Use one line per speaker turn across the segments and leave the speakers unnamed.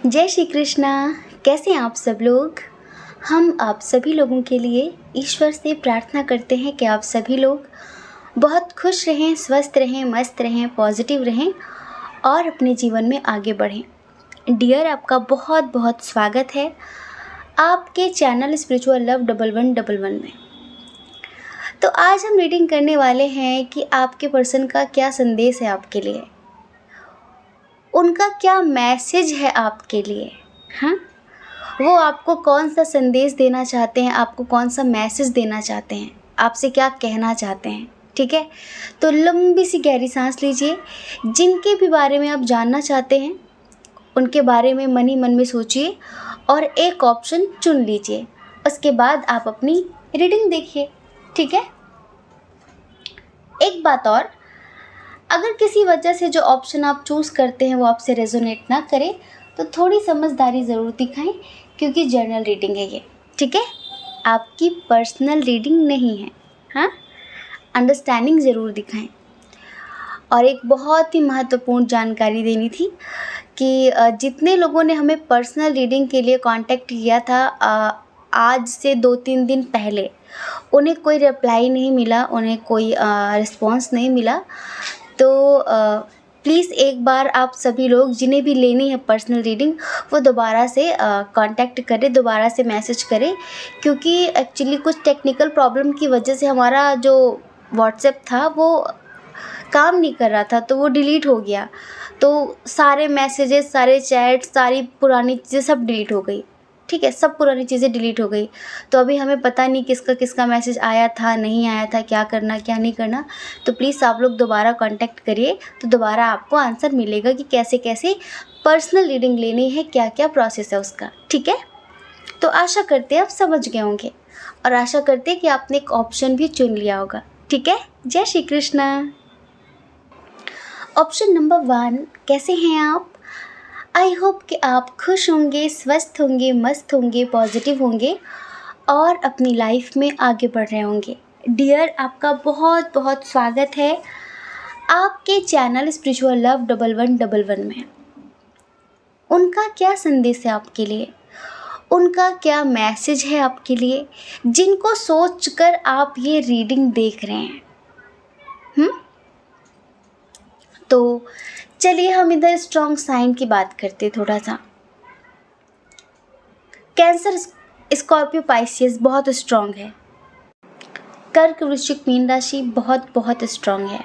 जय श्री कृष्णा। कैसे हैं आप सब लोग। हम आप सभी लोगों के लिए ईश्वर से प्रार्थना करते हैं कि आप सभी लोग बहुत खुश रहें, स्वस्थ रहें, मस्त रहें, पॉजिटिव रहें और अपने जीवन में आगे बढ़ें। डियर, आपका बहुत बहुत स्वागत है आपके चैनल स्पिरिचुअल लव 1111 में। तो आज हम रीडिंग करने वाले हैं कि आपके पर्सन का क्या संदेश है आपके लिए, उनका क्या मैसेज है आपके लिए। हाँ, वो आपको कौन सा संदेश देना चाहते हैं, आपको कौन सा मैसेज देना चाहते हैं, आपसे क्या कहना चाहते हैं। ठीक है, तो लंबी सी गहरी सांस लीजिए। जिनके भी बारे में आप जानना चाहते हैं उनके बारे में मन ही मन में सोचिए और एक ऑप्शन चुन लीजिए। उसके बाद आप अपनी रीडिंग देखिए। ठीक है, एक बात और, अगर किसी वजह से जो ऑप्शन आप चूज़ करते हैं वो आपसे रेजोनेट ना करे तो थोड़ी समझदारी ज़रूर दिखाएं, क्योंकि जर्नल रीडिंग है ये। ठीक है, आपकी पर्सनल रीडिंग नहीं है। हाँ, अंडरस्टैंडिंग ज़रूर दिखाएं। और एक बहुत ही महत्वपूर्ण जानकारी देनी थी कि जितने लोगों ने हमें पर्सनल रीडिंग के लिए कांटेक्ट किया था आज से 2-3 दिन पहले, उन्हें कोई रिप्लाई नहीं मिला, उन्हें कोई रिस्पॉन्स नहीं मिला। तो प्लीज़ एक बार आप सभी लोग जिन्हें भी लेनी है पर्सनल रीडिंग वो दोबारा से कांटेक्ट करें, दोबारा से मैसेज करें, क्योंकि एक्चुअली कुछ टेक्निकल प्रॉब्लम की वजह से हमारा जो व्हाट्सएप था वो काम नहीं कर रहा था, तो वो डिलीट हो गया। तो सारे मैसेजेस, सारे चैट, सारी पुरानी चीज़ें सब डिलीट हो गई। ठीक है, सब पुरानी चीज़ें डिलीट हो गई। तो अभी हमें पता नहीं किसका किसका मैसेज आया था, नहीं आया था, क्या करना क्या नहीं करना। तो प्लीज़ आप लोग दोबारा कांटेक्ट करिए, तो दोबारा आपको आंसर मिलेगा कि कैसे कैसे पर्सनल रीडिंग लेनी है, क्या क्या प्रोसेस है उसका। ठीक है, तो आशा करते हैं आप समझ गए होंगे और आशा करते हैं कि आपने एक ऑप्शन भी चुन लिया होगा। ठीक है, जय श्री कृष्णा। ऑप्शन नंबर 1, कैसे हैं आप। आई होप कि आप खुश होंगे, स्वस्थ होंगे, मस्त होंगे, पॉजिटिव होंगे और अपनी लाइफ में आगे बढ़ रहे होंगे। डियर, आपका बहुत बहुत स्वागत है आपके चैनल स्पिरिचुअल लव 1111 में। उनका क्या संदेश है आपके लिए, उनका क्या मैसेज है आपके लिए, जिनको सोचकर आप ये रीडिंग देख रहे हैं। तो चलिए हम इधर स्ट्रॉन्ग साइन की बात करते थोड़ा सा। कैंसर, स्कॉर्पियो, पाइसियस बहुत स्ट्रॉन्ग है। कर्क, वृश्चिक, मीन राशि बहुत बहुत स्ट्रॉन्ग है।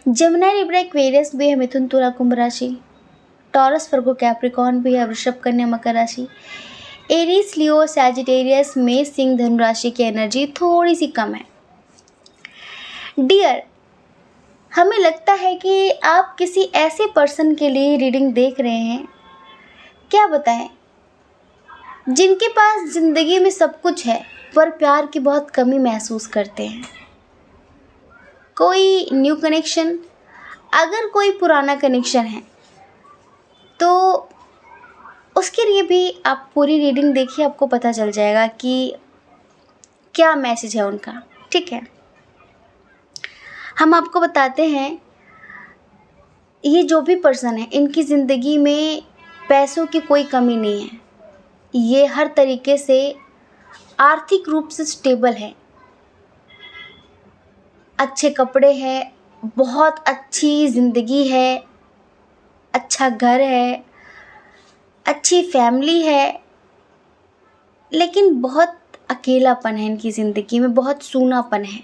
जमुनाई, लिब्रा, एक्वेरियस भी है। मिथुन, तुला, कुंभ राशि। टॉरस, वर्गो, कैप्रिकॉर्न भी है। वृषभ, कन्या, मकर राशि। एरीज, लियो, सैजिटेरियस, मेष, सिंह, धनु राशि की एनर्जी थोड़ी सी कम है। डियर, हमें लगता है कि आप किसी ऐसे पर्सन के लिए रीडिंग देख रहे हैं, क्या बताएं, जिनके पास ज़िंदगी में सब कुछ है पर प्यार की बहुत कमी महसूस करते हैं। कोई न्यू कनेक्शन, अगर कोई पुराना कनेक्शन है तो उसके लिए भी आप पूरी रीडिंग देखिए, आपको पता चल जाएगा कि क्या मैसेज है उनका। ठीक है, हम आपको बताते हैं, ये जो भी पर्सन है इनकी ज़िंदगी में पैसों की कोई कमी नहीं है। ये हर तरीके से आर्थिक रूप से स्टेबल है, अच्छे कपड़े हैं, बहुत अच्छी ज़िंदगी है, अच्छा घर है, अच्छी फैमिली है, लेकिन बहुत अकेलापन है इनकी ज़िंदगी में, बहुत सूनापन है।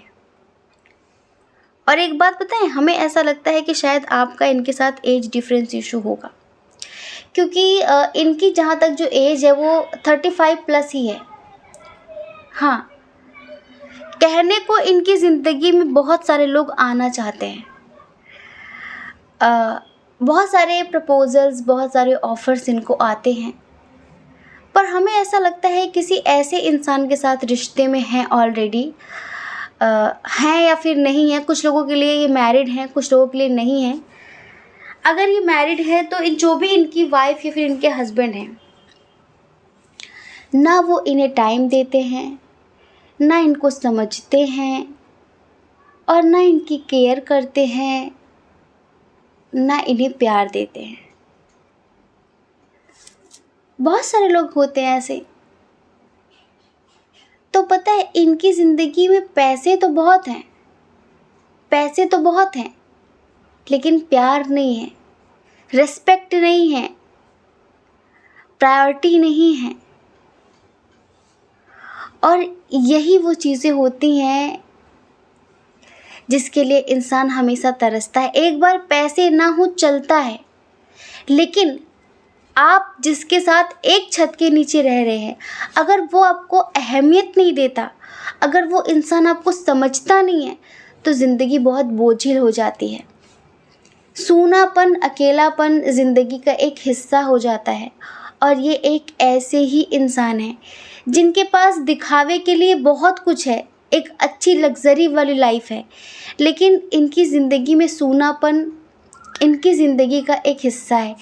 और एक बात बताएं, हमें ऐसा लगता है कि शायद आपका इनके साथ एज डिफरेंस इशू होगा, क्योंकि इनकी जहाँ तक जो एज है वो 35 प्लस ही है। हाँ, कहने को इनकी ज़िंदगी में बहुत सारे लोग आना चाहते हैं, बहुत सारे प्रपोजल्स, बहुत सारे ऑफ़र्स इनको आते हैं, पर हमें ऐसा लगता है किसी ऐसे इंसान के साथ रिश्ते में हैं ऑलरेडी, हैं या फिर नहीं है। कुछ लोगों के लिए ये मैरिड हैं, कुछ लोगों के लिए नहीं है। अगर ये मैरिड है तो जो भी इनकी वाइफ या फिर इनके हस्बैंड हैं, ना वो इन्हें टाइम देते हैं, ना इनको समझते हैं और ना इनकी केयर करते हैं, ना इन्हें प्यार देते हैं। बहुत सारे लोग होते हैं ऐसे। तो पता है इनकी ज़िंदगी में पैसे तो बहुत हैं, पैसे तो बहुत हैं, लेकिन प्यार नहीं है, रिस्पेक्ट नहीं है, प्रायोरिटी नहीं है। और यही वो चीज़ें होती हैं जिसके लिए इंसान हमेशा तरसता है। एक बार पैसे ना हो चलता है, लेकिन आप जिसके साथ एक छत के नीचे रह रहे हैं, अगर वो आपको अहमियत नहीं देता, अगर वो इंसान आपको समझता नहीं है, तो ज़िंदगी बहुत बोझिल हो जाती है। सूनापन, अकेलापन ज़िंदगी का एक हिस्सा हो जाता है। और ये एक ऐसे ही इंसान है जिनके पास दिखावे के लिए बहुत कुछ है, एक अच्छी लग्जरी वाली लाइफ है, लेकिन इनकी ज़िंदगी में सूनापन इनकी ज़िंदगी का एक हिस्सा है।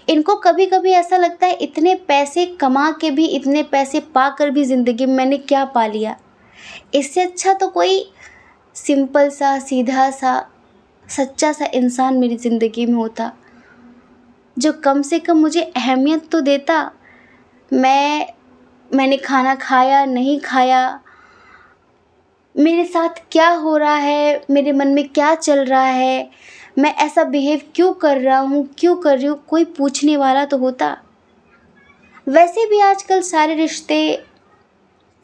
इनको कभी कभी ऐसा लगता है इतने पैसे कमा के भी, इतने पैसे पाकर भी ज़िंदगी में मैंने क्या पा लिया। इससे अच्छा तो कोई सिंपल सा, सीधा सा, सच्चा सा इंसान मेरी ज़िंदगी में होता, जो कम से कम मुझे अहमियत तो देता। मैंने खाना खाया नहीं खाया, मेरे साथ क्या हो रहा है, मेरे मन में क्या चल रहा है, मैं ऐसा बिहेव क्यों कर रहा हूँ, क्यों कर रही हूँ, कोई पूछने वाला तो होता। वैसे भी आजकल सारे रिश्ते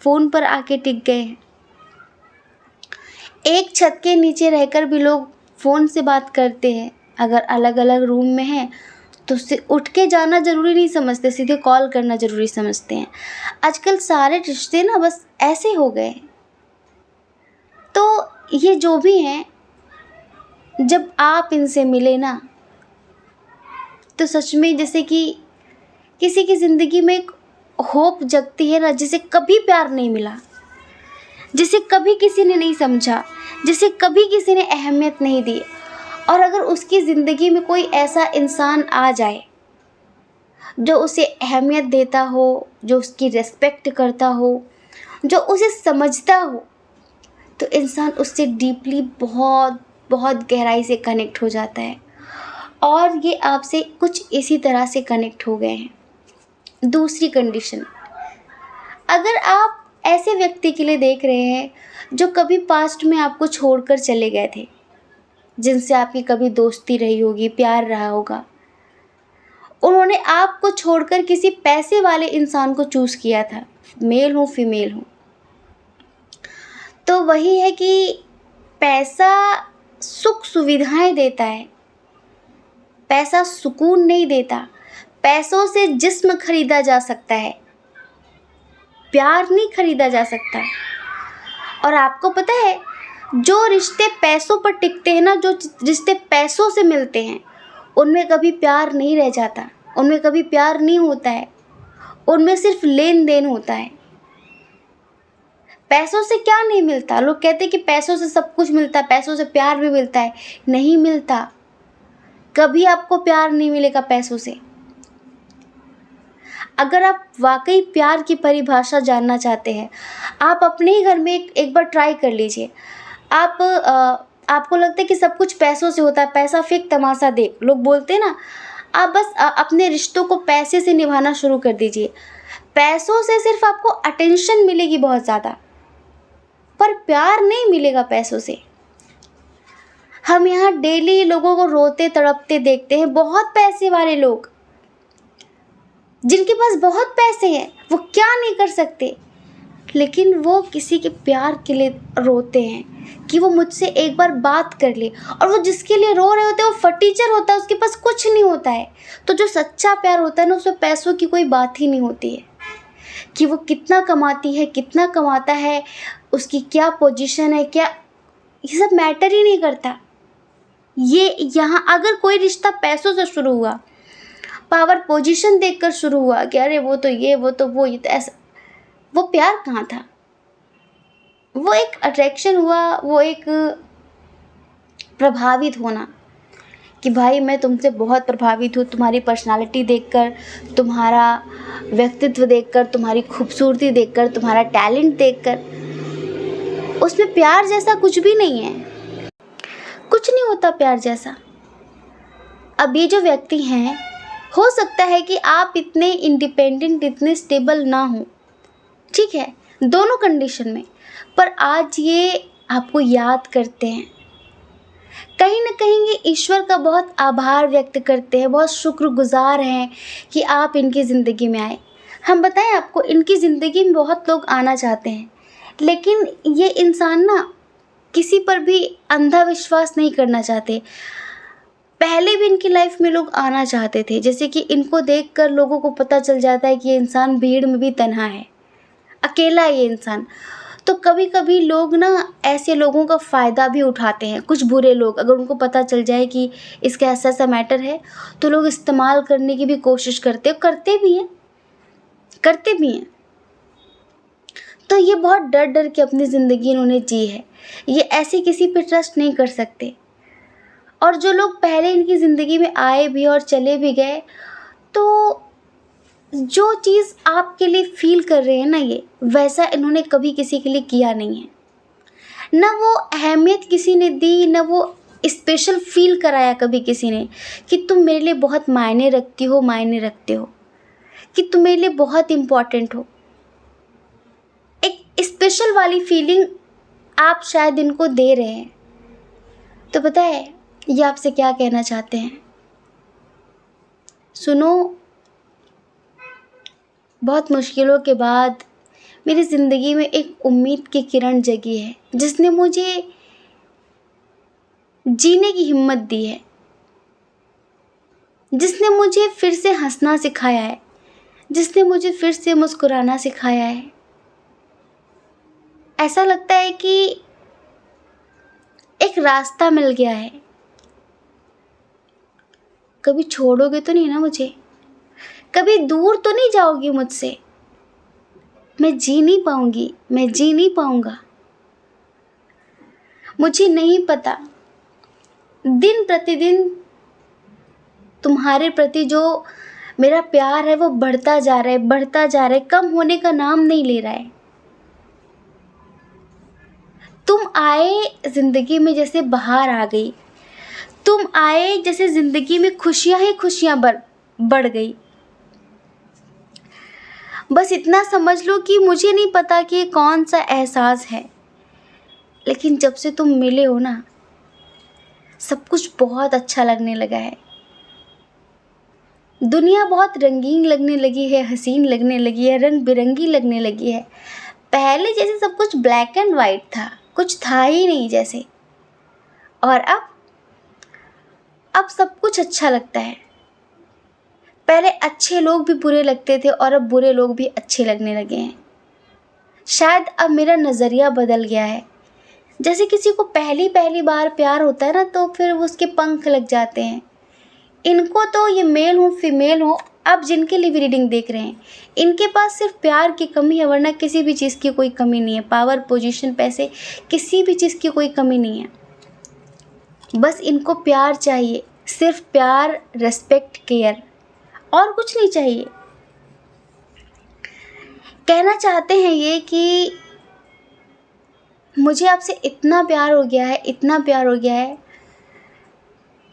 फ़ोन पर आके टिक गए हैं। एक छत के नीचे रहकर भी लोग फ़ोन से बात करते हैं। अगर अलग अलग रूम में हैं तो उससे उठ के जाना ज़रूरी नहीं समझते, सीधे कॉल करना ज़रूरी समझते हैं। आजकल सारे रिश्ते ना बस ऐसे हो गए हैं। तो ये जो भी हैं, जब आप इनसे मिले ना, तो सच में जैसे कि किसी की ज़िंदगी में एक होप जगती है ना, जिसे कभी प्यार नहीं मिला, जिसे कभी किसी ने नहीं समझा, जिसे कभी किसी ने अहमियत नहीं दी। और अगर उसकी ज़िंदगी में कोई ऐसा इंसान आ जाए जो उसे अहमियत देता हो, जो उसकी रिस्पेक्ट करता हो, जो उसे समझता हो, तो इंसान उससे डीपली बहुत बहुत गहराई से कनेक्ट हो जाता है। और ये आपसे कुछ इसी तरह से कनेक्ट हो गए हैं। दूसरी कंडीशन, अगर आप ऐसे व्यक्ति के लिए देख रहे हैं जो कभी पास्ट में आपको छोड़कर चले गए थे, जिनसे आपकी कभी दोस्ती रही होगी, प्यार रहा होगा, उन्होंने आपको छोड़कर किसी पैसे वाले इंसान को चूज़ किया था, मेल हो फीमेल हो, तो वही है कि पैसा सुख सुविधाएं देता है, पैसा सुकून नहीं देता। पैसों से जिस्म खरीदा जा सकता है, प्यार नहीं खरीदा जा सकता। और आपको पता है, जो रिश्ते पैसों पर टिकते हैं ना, जो रिश्ते पैसों से मिलते हैं, उनमें कभी प्यार नहीं रह जाता, उनमें कभी प्यार नहीं होता है, उनमें सिर्फ लेन देन होता है। पैसों से क्या नहीं मिलता? लोग कहते हैं कि पैसों से सब कुछ मिलता है, पैसों से प्यार भी मिलता है। नहीं मिलता, कभी आपको प्यार नहीं मिलेगा पैसों से। अगर आप वाकई प्यार की परिभाषा जानना चाहते हैं, आप अपने ही घर में एक बार ट्राई कर लीजिए। आपको लगता है कि सब कुछ पैसों से होता है, पैसा फेंक तमाशा देख, लोग बोलते हैं ना, आप बस अपने रिश्तों को पैसे से निभाना शुरू कर दीजिए। पैसों से सिर्फ आपको अटेंशन मिलेगी बहुत ज़्यादा, पर प्यार नहीं मिलेगा पैसों से। हम यहाँ डेली लोगों को रोते तड़पते देखते हैं। बहुत पैसे वाले लोग, जिनके पास बहुत पैसे हैं, वो क्या नहीं कर सकते, लेकिन वो किसी के प्यार के लिए रोते हैं कि वो मुझसे एक बार बात कर ले। और वो जिसके लिए रो रहे होते हैं वो फटीचर होता है, उसके पास कुछ नहीं होता है। तो जो सच्चा प्यार होता है ना, उसमें पैसों की कोई बात ही नहीं होती है कि वो कितना कमाती है, कितना कमाता है, उसकी क्या पोजीशन है, क्या, ये सब मैटर ही नहीं करता। ये यहाँ अगर कोई रिश्ता पैसों से शुरू हुआ, पावर पोजीशन देखकर शुरू हुआ कि अरे वो तो ये, वो तो वो, ये तो ऐसा, वो प्यार कहाँ था? वो एक अट्रैक्शन हुआ, वो एक प्रभावित होना कि भाई मैं तुमसे बहुत प्रभावित हूँ, तुम्हारी पर्सनालिटी देखकर, तुम्हारा व्यक्तित्व देखकर, तुम्हारी खूबसूरती देखकर, तुम्हारा टैलेंट देखकर। उसमें प्यार जैसा कुछ भी नहीं है, कुछ नहीं होता प्यार जैसा। अब ये जो व्यक्ति हैं, हो सकता है कि आप इतने इंडिपेंडेंट, इतने स्टेबल ना हो, ठीक है, दोनों कंडीशन में, पर आज ये आपको याद करते हैं, कहीं ना कहीं ये ईश्वर का बहुत आभार व्यक्त करते हैं, बहुत शुक्रगुजार हैं कि आप इनकी ज़िंदगी में आए। हम बताएं आपको, इनकी ज़िंदगी में बहुत लोग आना चाहते हैं, लेकिन ये इंसान ना किसी पर भी अंधा विश्वास नहीं करना चाहते। पहले भी इनकी लाइफ में लोग आना चाहते थे, जैसे कि इनको देखकर लोगों को पता चल जाता है कि ये इंसान भीड़ में भी तन्हा है, अकेला है ये इंसान। तो कभी कभी लोग ना ऐसे लोगों का फ़ायदा भी उठाते हैं, कुछ बुरे लोग, अगर उनको पता चल जाए कि इसका ऐसा ऐसा मैटर है, तो लोग इस्तेमाल करने की भी कोशिश करते भी हैं, करते भी हैं। तो ये बहुत डर डर के अपनी ज़िंदगी इन्होंने जी है, ये ऐसे किसी पे ट्रस्ट नहीं कर सकते। और जो लोग पहले इनकी ज़िंदगी में आए भी और चले भी गए, तो जो चीज़ आपके लिए फील कर रहे हैं ना, ये वैसा इन्होंने कभी किसी के लिए किया नहीं है। ना वो अहमियत किसी ने दी, ना वो स्पेशल फील कराया कभी किसी ने कि तुम मेरे लिए बहुत मायने रखती हो, मायने रखते हो, कि तुम मेरे लिए बहुत इम्पोर्टेंट हो। एक स्पेशल वाली फीलिंग आप शायद इनको दे रहे हैं। तो पता है ये आपसे क्या कहना चाहते हैं? सुनो, बहुत मुश्किलों के बाद मेरी ज़िंदगी में एक उम्मीद की किरण जगी है, जिसने मुझे जीने की हिम्मत दी है, जिसने मुझे फिर से हंसना सिखाया है, जिसने मुझे फिर से मुस्कुराना सिखाया है। ऐसा लगता है कि एक रास्ता मिल गया है। कभी छोड़ोगे तो नहीं ना मुझे? कभी दूर तो नहीं जाओगी मुझसे? मैं जी नहीं पाऊंगी, मैं जी नहीं पाऊंगा। मुझे नहीं पता, दिन प्रतिदिन तुम्हारे प्रति जो मेरा प्यार है वो बढ़ता जा रहा है, बढ़ता जा रहा है, कम होने का नाम नहीं ले रहा है। तुम आए जिंदगी में जैसे बहार आ गई, तुम आए जैसे जिंदगी में खुशियां ही खुशियां बढ़ गई। बस इतना समझ लो कि मुझे नहीं पता कि कौन सा एहसास है, लेकिन जब से तुम मिले हो ना, सब कुछ बहुत अच्छा लगने लगा है। दुनिया बहुत रंगीन लगने लगी है, हसीन लगने लगी है, रंग बिरंगी लगने लगी है। पहले जैसे सब कुछ ब्लैक एंड वाइट था, कुछ था ही नहीं जैसे। और अब सब कुछ अच्छा लगता है। पहले अच्छे लोग भी बुरे लगते थे और अब बुरे लोग भी अच्छे लगने लगे हैं। शायद अब मेरा नज़रिया बदल गया है। जैसे किसी को पहली बार प्यार होता है ना, तो फिर उसके पंख लग जाते हैं। इनको तो ये मेल हो फीमेल हो, आप जिनके लिए भी रीडिंग देख रहे हैं, इनके पास सिर्फ प्यार की कमी है, वरना किसी भी चीज़ की कोई कमी नहीं है। पावर, पोजीशन, पैसे, किसी भी चीज़ की कोई कमी नहीं है। बस इनको प्यार चाहिए, सिर्फ प्यार, रिस्पेक्ट, केयर, और कुछ नहीं चाहिए। कहना चाहते हैं ये कि मुझे आपसे इतना प्यार हो गया है, इतना प्यार हो गया है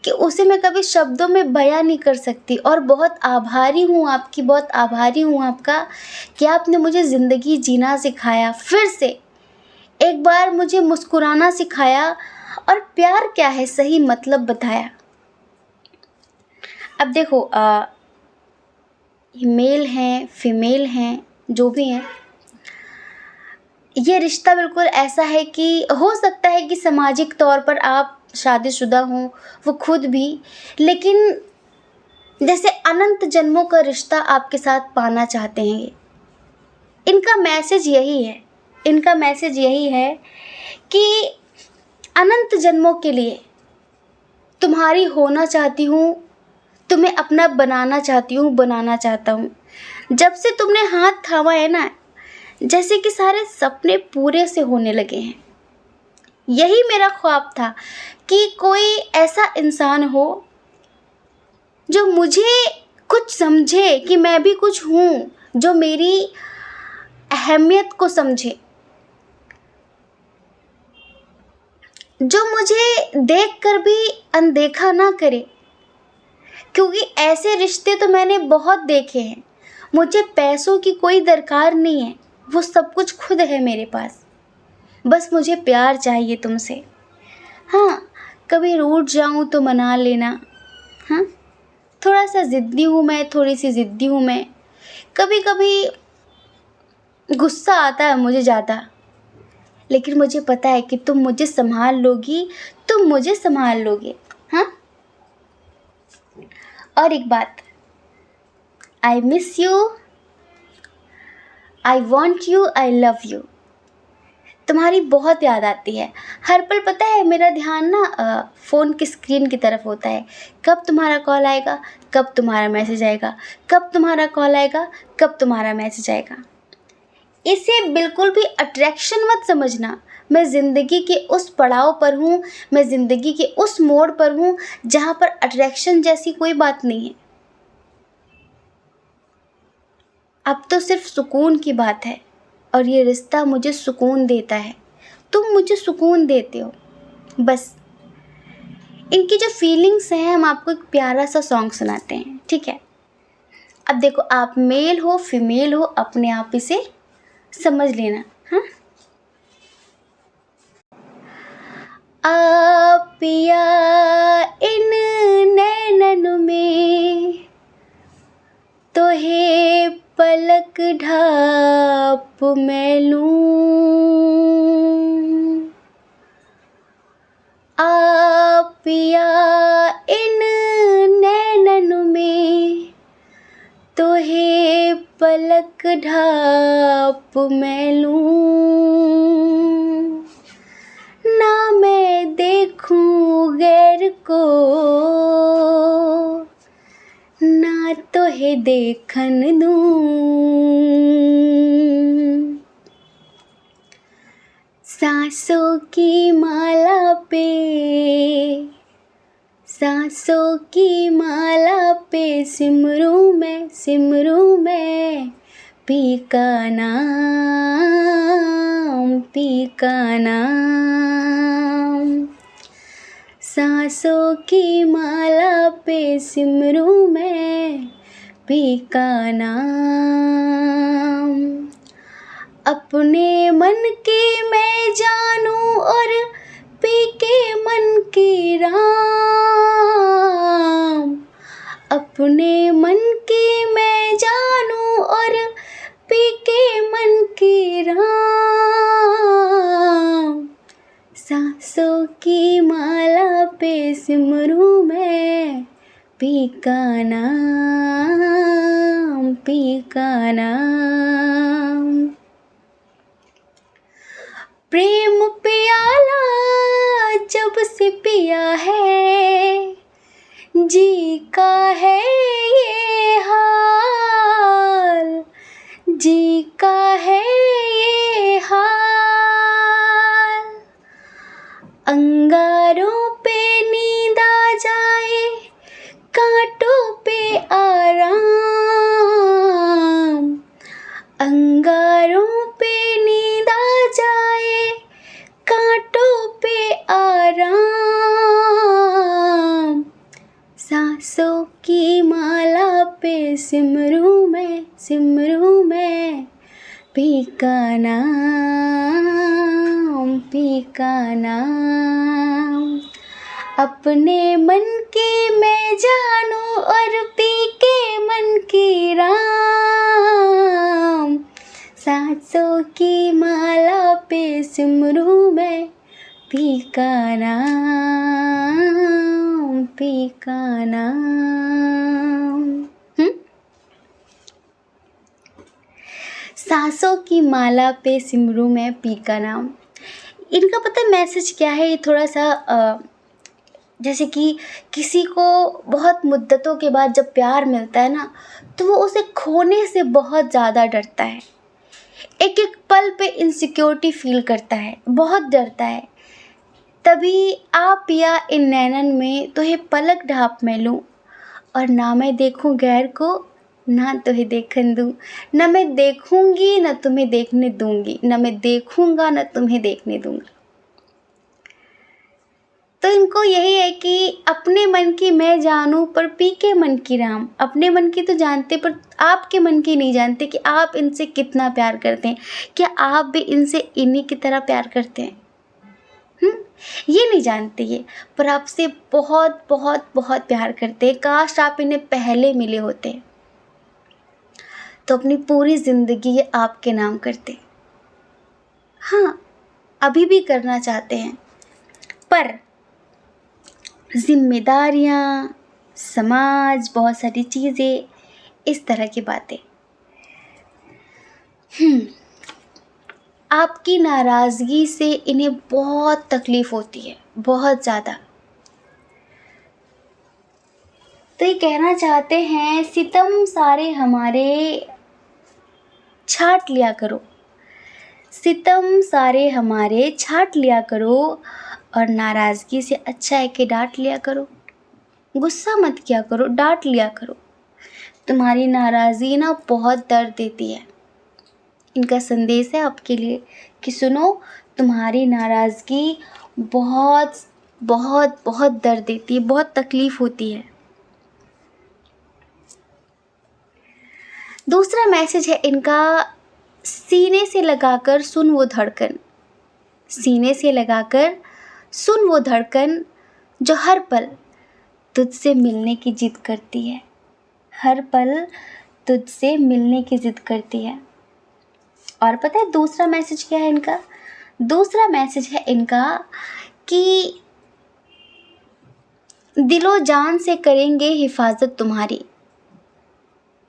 कि उसे मैं कभी शब्दों में बयां नहीं कर सकती। और बहुत आभारी हूँ आपकी, बहुत आभारी हूँ आपका कि आपने मुझे ज़िंदगी जीना सिखाया, फिर से एक बार मुझे मुस्कुराना सिखाया, और प्यार क्या है सही मतलब बताया। अब देखो, मेल हैं, फीमेल हैं, जो भी हैं, ये रिश्ता बिल्कुल ऐसा है कि हो सकता है कि सामाजिक तौर पर आप शादीशुदा हों, वो खुद भी, लेकिन जैसे अनंत जन्मों का रिश्ता आपके साथ पाना चाहते हैं ये। इनका मैसेज यही है, इनका मैसेज यही है कि अनंत जन्मों के लिए तुम्हारी होना चाहती हूँ, तुम्हें अपना बनाना चाहती हूँ, बनाना चाहता हूँ। जब से तुमने हाथ थामा है ना, जैसे कि सारे सपने पूरे से होने लगे हैं। यही मेरा ख्वाब था कि कोई ऐसा इंसान हो जो मुझे कुछ समझे कि मैं भी कुछ हूँ, जो मेरी अहमियत को समझे, जो मुझे देखकर भी अनदेखा ना करे। क्योंकि ऐसे रिश्ते तो मैंने बहुत देखे हैं। मुझे पैसों की कोई दरकार नहीं है, वो सब कुछ खुद है मेरे पास। बस मुझे प्यार चाहिए तुमसे। हाँ, कभी रूठ जाऊँ तो मना लेना। हाँ, थोड़ा सा ज़िद्दी हूँ मैं, थोड़ी सी ज़िद्दी हूँ मैं। कभी कभी गुस्सा आता है मुझे ज़्यादा, लेकिन मुझे पता है कि तुम मुझे संभाल लोगी, तुम मुझे संभाल लोगे। हाँ, और एक बात, I miss you, I want you, I love you. तुम्हारी बहुत याद आती है हर पल। पता है मेरा ध्यान ना फ़ोन की स्क्रीन की तरफ होता है। कब तुम्हारा कॉल आएगा, कब तुम्हारा मैसेज आएगा, कब तुम्हारा कॉल आएगा, कब तुम्हारा मैसेज आएगा। इसे बिल्कुल भी अट्रैक्शन मत समझना। मैं ज़िंदगी के उस पड़ाव पर हूँ, मैं ज़िंदगी के उस मोड़ पर हूँ जहाँ पर अट्रैक्शन जैसी कोई बात नहीं है। अब तो सिर्फ सुकून की बात है, और ये रिश्ता मुझे सुकून देता है। तुम मुझे सुकून देते हो। बस इनकी जो फीलिंग्स हैं, हम आपको एक प्यारा सा सॉन्ग सुनाते हैं, ठीक है? अब देखो, आप मेल हो फीमेल हो, अपने आप इसे समझ लेना। हाँ, आप पिया इन नैनन में तो हे पलक ढाप मैं लूं। आप पिया इन नैनन में तो हे पलक ढाप मैं लूं। ना मैं देखूं गैर को, ना तो है देखन दूं। सांसों की माला पे, सांसों की माला पे सिमरूं मैं पी का नाम, पी का नाम। सांसों की माला पे सिमरूं मैं पी का नाम। अपने मन की मैं जानूं और पी के मन की राम। अपने मन की मैं जानूं और पी के मन की राम। सांसों की माला पे सिमरूं मैं पी का नाम, पी का नाम। प्रेम प्याला जब से पिया है, जी का है ये हाल, जी का है ये हाल। अंगारों पे नींद आ जाए, कांटों पे आराम। अंगारों पे नींद आ जाए, कांटों पे आराम। सांसों की माला पे सिमरूं मैं पी का नाम, पी का नाम। अपने मन की मैं जानूं और पी के मन की राम। सांसों की माला पे सिमरूं मैं पी का नाम, पी का नाम। सांसों की माला पे सिमरूं मैं पी का नाम। इनका पता है मैसेज क्या है? ये थोड़ा सा जैसे कि किसी को बहुत मुद्दतों के बाद जब प्यार मिलता है ना, तो वो उसे खोने से बहुत ज़्यादा डरता है। एक एक पल पे इनसिक्योरिटी फील करता है, बहुत डरता है। तभी आप पिया इन नैनन में तो हे पलक ढाप मैं लूं, और ना मैं देखूं गैर को, ना तुम्हें देखन दूं। न मैं देखूंगी न तुम्हें देखने दूंगी, न मैं देखूंगा न तुम्हें देखने दूंगा। तो तो इनको यही है कि अपने मन की मैं जानूं पर पी के मन की राम। अपने मन की तो जानते पर आपके मन की नहीं जानते कि आप इनसे कितना प्यार करते हैं। क्या आप भी इनसे इन्हीं की तरह प्यार करते हैं? ये नहीं जानते ये, पर आपसे बहुत बहुत बहुत प्यार करते हैं। काश आप इन्हें पहले मिले होते तो अपनी पूरी ज़िंदगी ये आपके नाम करते। हाँ, अभी भी करना चाहते हैं, पर जिम्मेदारियाँ, समाज, बहुत सारी चीज़ें, इस तरह की बातें। आपकी नाराज़गी से इन्हें बहुत तकलीफ़ होती है, बहुत ज़्यादा। तो ये कहना चाहते हैं, सितम सारे हमारे छाट लिया करो, सितम सारे हमारे छाट लिया करो, और नाराज़गी से अच्छा है कि डांट लिया करो। गुस्सा मत किया करो, डांट लिया करो। तुम्हारी नाराज़गी ना बहुत दर्द देती है। इनका संदेश है आपके लिए कि सुनो, तुम्हारी नाराज़गी बहुत बहुत बहुत दर्द देती है, बहुत तकलीफ़ होती है। दूसरा मैसेज है इनका, सीने से लगाकर सुन वो धड़कन, सीने से लगाकर सुन वो धड़कन, जो हर पल तुझसे मिलने की जिद करती है, हर पल तुझसे मिलने की जिद करती है। और पता है दूसरा मैसेज क्या है इनका? दूसरा मैसेज है इनका कि दिलो जान से करेंगे हिफाजत तुम्हारी,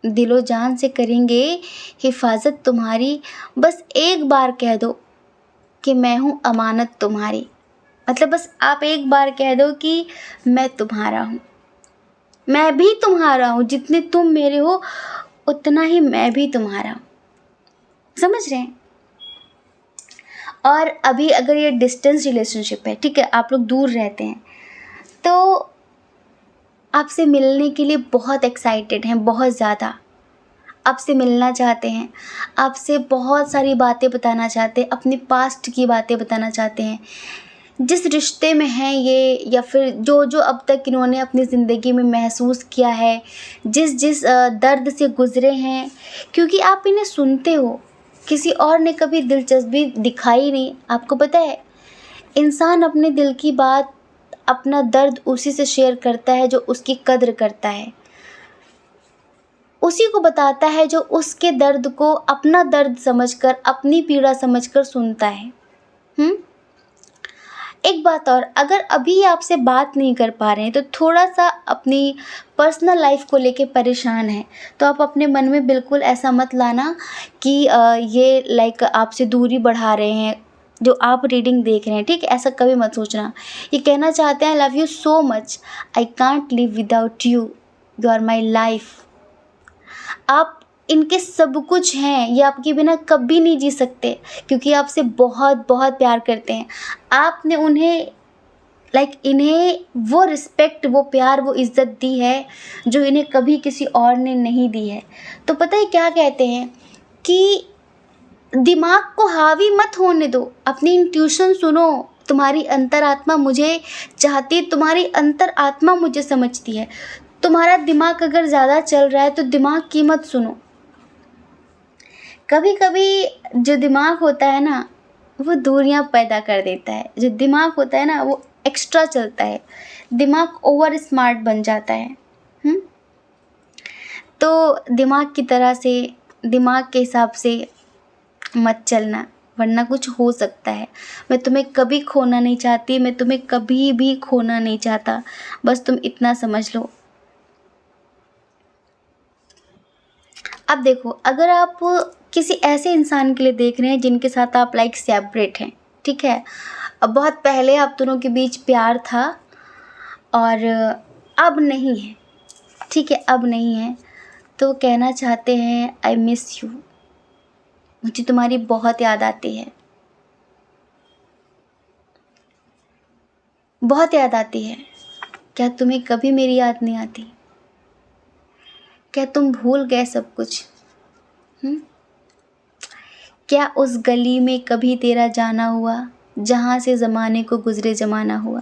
दिलो जान से करेंगे हिफाजत तुम्हारी, बस एक बार कह दो कि मैं हूँ अमानत तुम्हारी। मतलब बस आप एक बार कह दो कि मैं तुम्हारा हूँ, मैं भी तुम्हारा हूँ, जितने तुम मेरे हो उतना ही मैं भी तुम्हारा हूँ। समझ रहे हैं? और अभी अगर ये डिस्टेंस रिलेशनशिप है, ठीक है, आप लोग दूर रहते हैं, तो आपसे मिलने के लिए बहुत एक्साइटेड हैं, बहुत ज़्यादा आपसे मिलना चाहते हैं, आपसे बहुत सारी बातें बताना चाहते हैं, अपने पास्ट की बातें बताना चाहते हैं, जिस रिश्ते में हैं ये, या फिर जो जो अब तक इन्होंने अपनी ज़िंदगी में महसूस किया है, जिस जिस दर्द से गुज़रे हैं, क्योंकि आप इन्हें सुनते हो, किसी और ने कभी दिलचस्पी दिखाई नहीं। आपको पता है, इंसान अपने दिल की बात, अपना दर्द उसी से शेयर करता है जो उसकी कद्र करता है, उसी को बताता है जो उसके दर्द को अपना दर्द समझकर, अपनी पीड़ा समझकर सुनता है। एक बात और, अगर अभी आपसे बात नहीं कर पा रहे हैं, तो थोड़ा सा अपनी पर्सनल लाइफ को लेके परेशान है, तो आप अपने मन में बिल्कुल ऐसा मत लाना कि ये लाइक आपसे दूरी बढ़ा रहे हैं जो आप रीडिंग देख रहे हैं, ठीक है? ऐसा कभी मत सोचना। ये कहना चाहते हैं, I love you so much, I can't live without you, you are my life. आप इनके सब कुछ हैं, ये आपके बिना कभी नहीं जी सकते, क्योंकि आपसे बहुत बहुत प्यार करते हैं। आपने उन्हें इन्हें वो रिस्पेक्ट, वो प्यार, वो इज़्ज़त दी है जो इन्हें कभी किसी और ने नहीं दी है। तो पता है क्या कहते हैं कि दिमाग को हावी मत होने दो, अपनी इंट्यूशन सुनो। तुम्हारी अंतरात्मा मुझे चाहती है, तुम्हारी अंतरात्मा मुझे समझती है। तुम्हारा दिमाग अगर ज़्यादा चल रहा है तो दिमाग की मत सुनो। कभी कभी जो दिमाग होता है ना, वो दूरियां पैदा कर देता है। जो दिमाग होता है ना, वो एक्स्ट्रा चलता है, दिमाग ओवर स्मार्ट बन जाता है। तो दिमाग की तरह से, दिमाग के हिसाब से मत चलना, वरना कुछ हो सकता है। मैं तुम्हें कभी खोना नहीं चाहती, मैं तुम्हें कभी भी खोना नहीं चाहता, बस तुम इतना समझ लो। अब देखो, अगर आप किसी ऐसे इंसान के लिए देख रहे हैं जिनके साथ आप सेपरेट हैं, ठीक है, अब बहुत पहले आप दोनों के बीच प्यार था और अब नहीं है, ठीक है, अब नहीं है, तो कहना चाहते हैं, आई मिस यू, मुझे तुम्हारी बहुत याद आती है, बहुत याद आती है। क्या तुम्हें कभी मेरी याद नहीं आती? क्या तुम भूल गए सब कुछ? क्या उस गली में कभी तेरा जाना हुआ, जहाँ से ज़माने को गुज़रे ज़माना हुआ?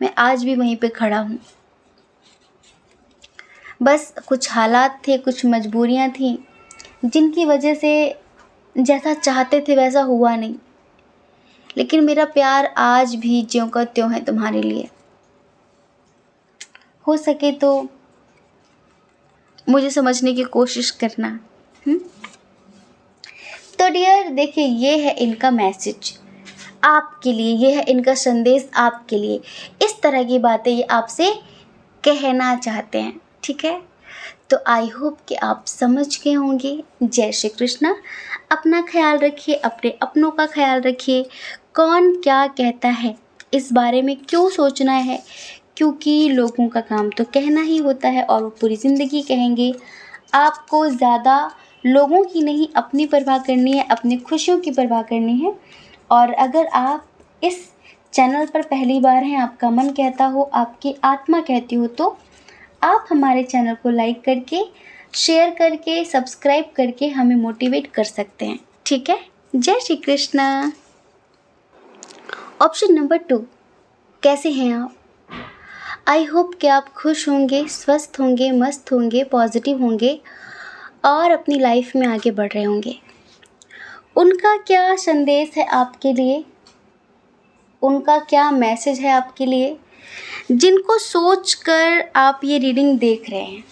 मैं आज भी वहीं पे खड़ा हूँ। बस कुछ हालात थे, कुछ मजबूरियाँ थीं जिनकी वजह से जैसा चाहते थे वैसा हुआ नहीं, लेकिन मेरा प्यार आज भी ज्यों का त्यों है तुम्हारे लिए। हो सके तो मुझे समझने की कोशिश करना। तो डियर देखिए, ये है इनका मैसेज आपके लिए, ये है इनका संदेश आपके लिए। इस तरह की बातें ये आपसे कहना चाहते हैं, ठीक है। तो आई होप कि आप समझ गए होंगे। जय श्री कृष्णा। अपना ख्याल रखिए, अपने अपनों का ख्याल रखिए। कौन क्या कहता है इस बारे में क्यों सोचना है, क्योंकि लोगों का काम तो कहना ही होता है और वो पूरी ज़िंदगी कहेंगे। आपको ज़्यादा लोगों की नहीं, अपनी परवाह करनी है, अपनी खुशियों की परवाह करनी है। और अगर आप इस चैनल पर पहली बार हैं, आपका मन कहता हो, आपकी आत्मा कहती हो, तो आप हमारे चैनल को लाइक करके, शेयर करके, सब्सक्राइब करके हमें मोटिवेट कर सकते हैं, ठीक है। जय श्री कृष्णा। ऑप्शन नंबर 2, कैसे हैं आप? आई होप कि आप खुश होंगे, स्वस्थ होंगे, मस्त होंगे, पॉजिटिव होंगे और अपनी लाइफ में आगे बढ़ रहे होंगे। उनका क्या संदेश है आपके लिए, उनका क्या मैसेज है आपके लिए, जिनको सोचकर आप ये रीडिंग देख रहे हैं।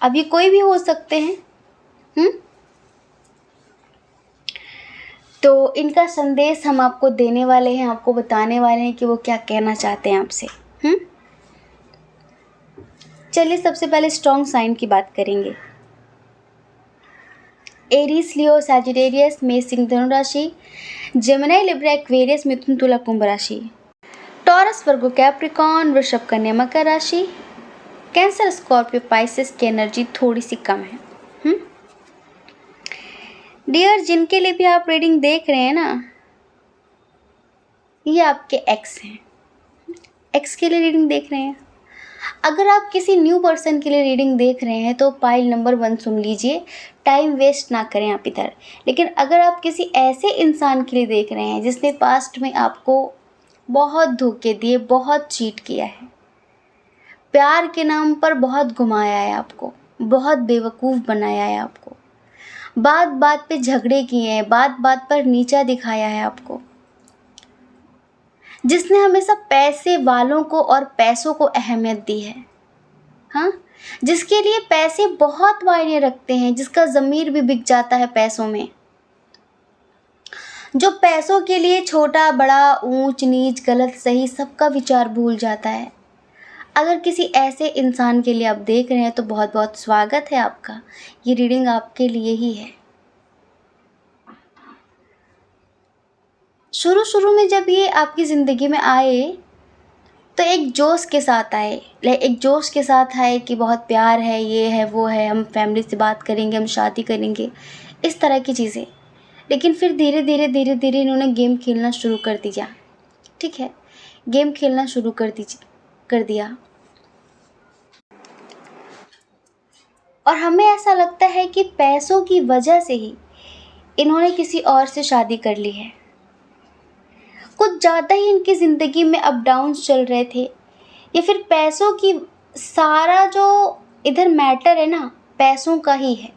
अब ये कोई भी हो सकते हैं। तो इनका संदेश हम आपको देने वाले हैं, आपको बताने वाले हैं कि वो क्या कहना चाहते हैं आपसे। चलिए सबसे पहले स्ट्रॉन्ग साइन की बात करेंगे। एरीज, लियो, सैजिटेरियस, मेष, सिंह, धनु राशि, जेमिनी, लिब्रा, एक्वेरियस, मिथुन, तुला, कुंभ राशि, टॉरस, वर्गो, कैप्रिकॉर्न, वृषभ, कन्या, मकर राशि, कैंसर, स्कॉर्पियो, पाइसेस की एनर्जी थोड़ी सी कम है। डियर, जिनके लिए भी आप रीडिंग देख रहे हैं ना, ये आपके एक्स हैं। एक्स के लिए रीडिंग देख रहे हैं। अगर आप किसी न्यू पर्सन के लिए रीडिंग देख रहे हैं तो पाइल नंबर 1 सुन लीजिए, टाइम वेस्ट ना करें आप इधर। लेकिन अगर आप किसी ऐसे इंसान के लिए देख रहे हैं जिसने पास्ट में आपको बहुत धोखे दिए, बहुत चीट किया है, प्यार के नाम पर बहुत घुमाया है आपको, बहुत बेवकूफ़ बनाया है आपको, बात बात पे झगड़े किए हैं, बात बात पर नीचा दिखाया है आपको, जिसने हमेशा पैसे वालों को और पैसों को अहमियत दी है, हाँ, जिसके लिए पैसे बहुत मायने रखते हैं, जिसका ज़मीर भी बिक जाता है पैसों में, जो पैसों के लिए छोटा बड़ा, ऊंच नीच, गलत सही सबका विचार भूल जाता है। अगर किसी ऐसे इंसान के लिए आप देख रहे हैं तो बहुत बहुत स्वागत है आपका, ये रीडिंग आपके लिए ही है। शुरू में जब ये आपकी ज़िंदगी में आए तो एक जोश के साथ आए, कि बहुत प्यार है, ये है वो है, हम फैमिली से बात करेंगे, हम शादी करेंगे, इस तरह की चीज़ें। लेकिन फिर धीरे धीरे इन्होंने गेम खेलना शुरू कर दिया, ठीक है, गेम खेलना शुरू कर दिया। और हमें ऐसा लगता है कि पैसों की वजह से ही इन्होंने किसी और से शादी कर ली है। कुछ ज़्यादा ही इनकी ज़िंदगी में अप डाउन्स चल रहे थे, या फिर पैसों की, सारा जो इधर मैटर है ना, पैसों का ही है।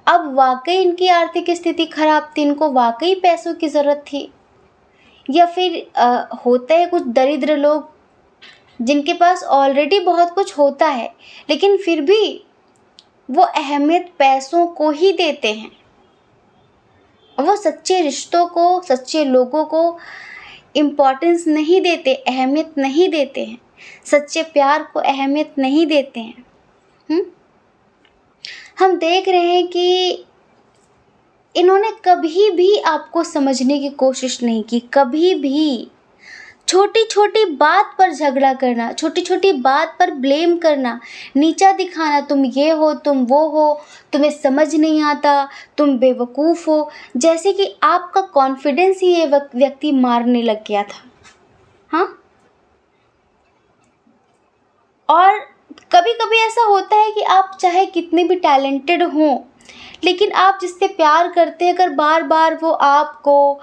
अब वाकई इनकी आर्थिक स्थिति खराब थी, इनको वाकई पैसों की ज़रूरत थी, या फिर होता है कुछ दरिद्र लोग जिनके पास ऑलरेडी बहुत कुछ होता है लेकिन फिर भी वो अहमियत पैसों को ही देते हैं। वो सच्चे रिश्तों को, सच्चे लोगों को इम्पोर्टेंस नहीं देते, अहमियत नहीं देते हैं, सच्चे प्यार को अहमियत नहीं देते हैं। हम देख रहे हैं कि इन्होंने कभी भी आपको समझने की कोशिश नहीं की, कभी भी। छोटी छोटी बात पर झगड़ा करना, छोटी छोटी बात पर ब्लेम करना, नीचा दिखाना, तुम ये हो, तुम वो हो, तुम्हें समझ नहीं आता, तुम बेवकूफ़ हो, जैसे कि आपका कॉन्फिडेंस ही ये व्यक्ति मारने लग गया था, हाँ। और कभी कभी ऐसा होता है कि आप चाहे कितने भी टैलेंटेड हों, लेकिन आप जिससे प्यार करते हैं, अगर बार बार वो आपको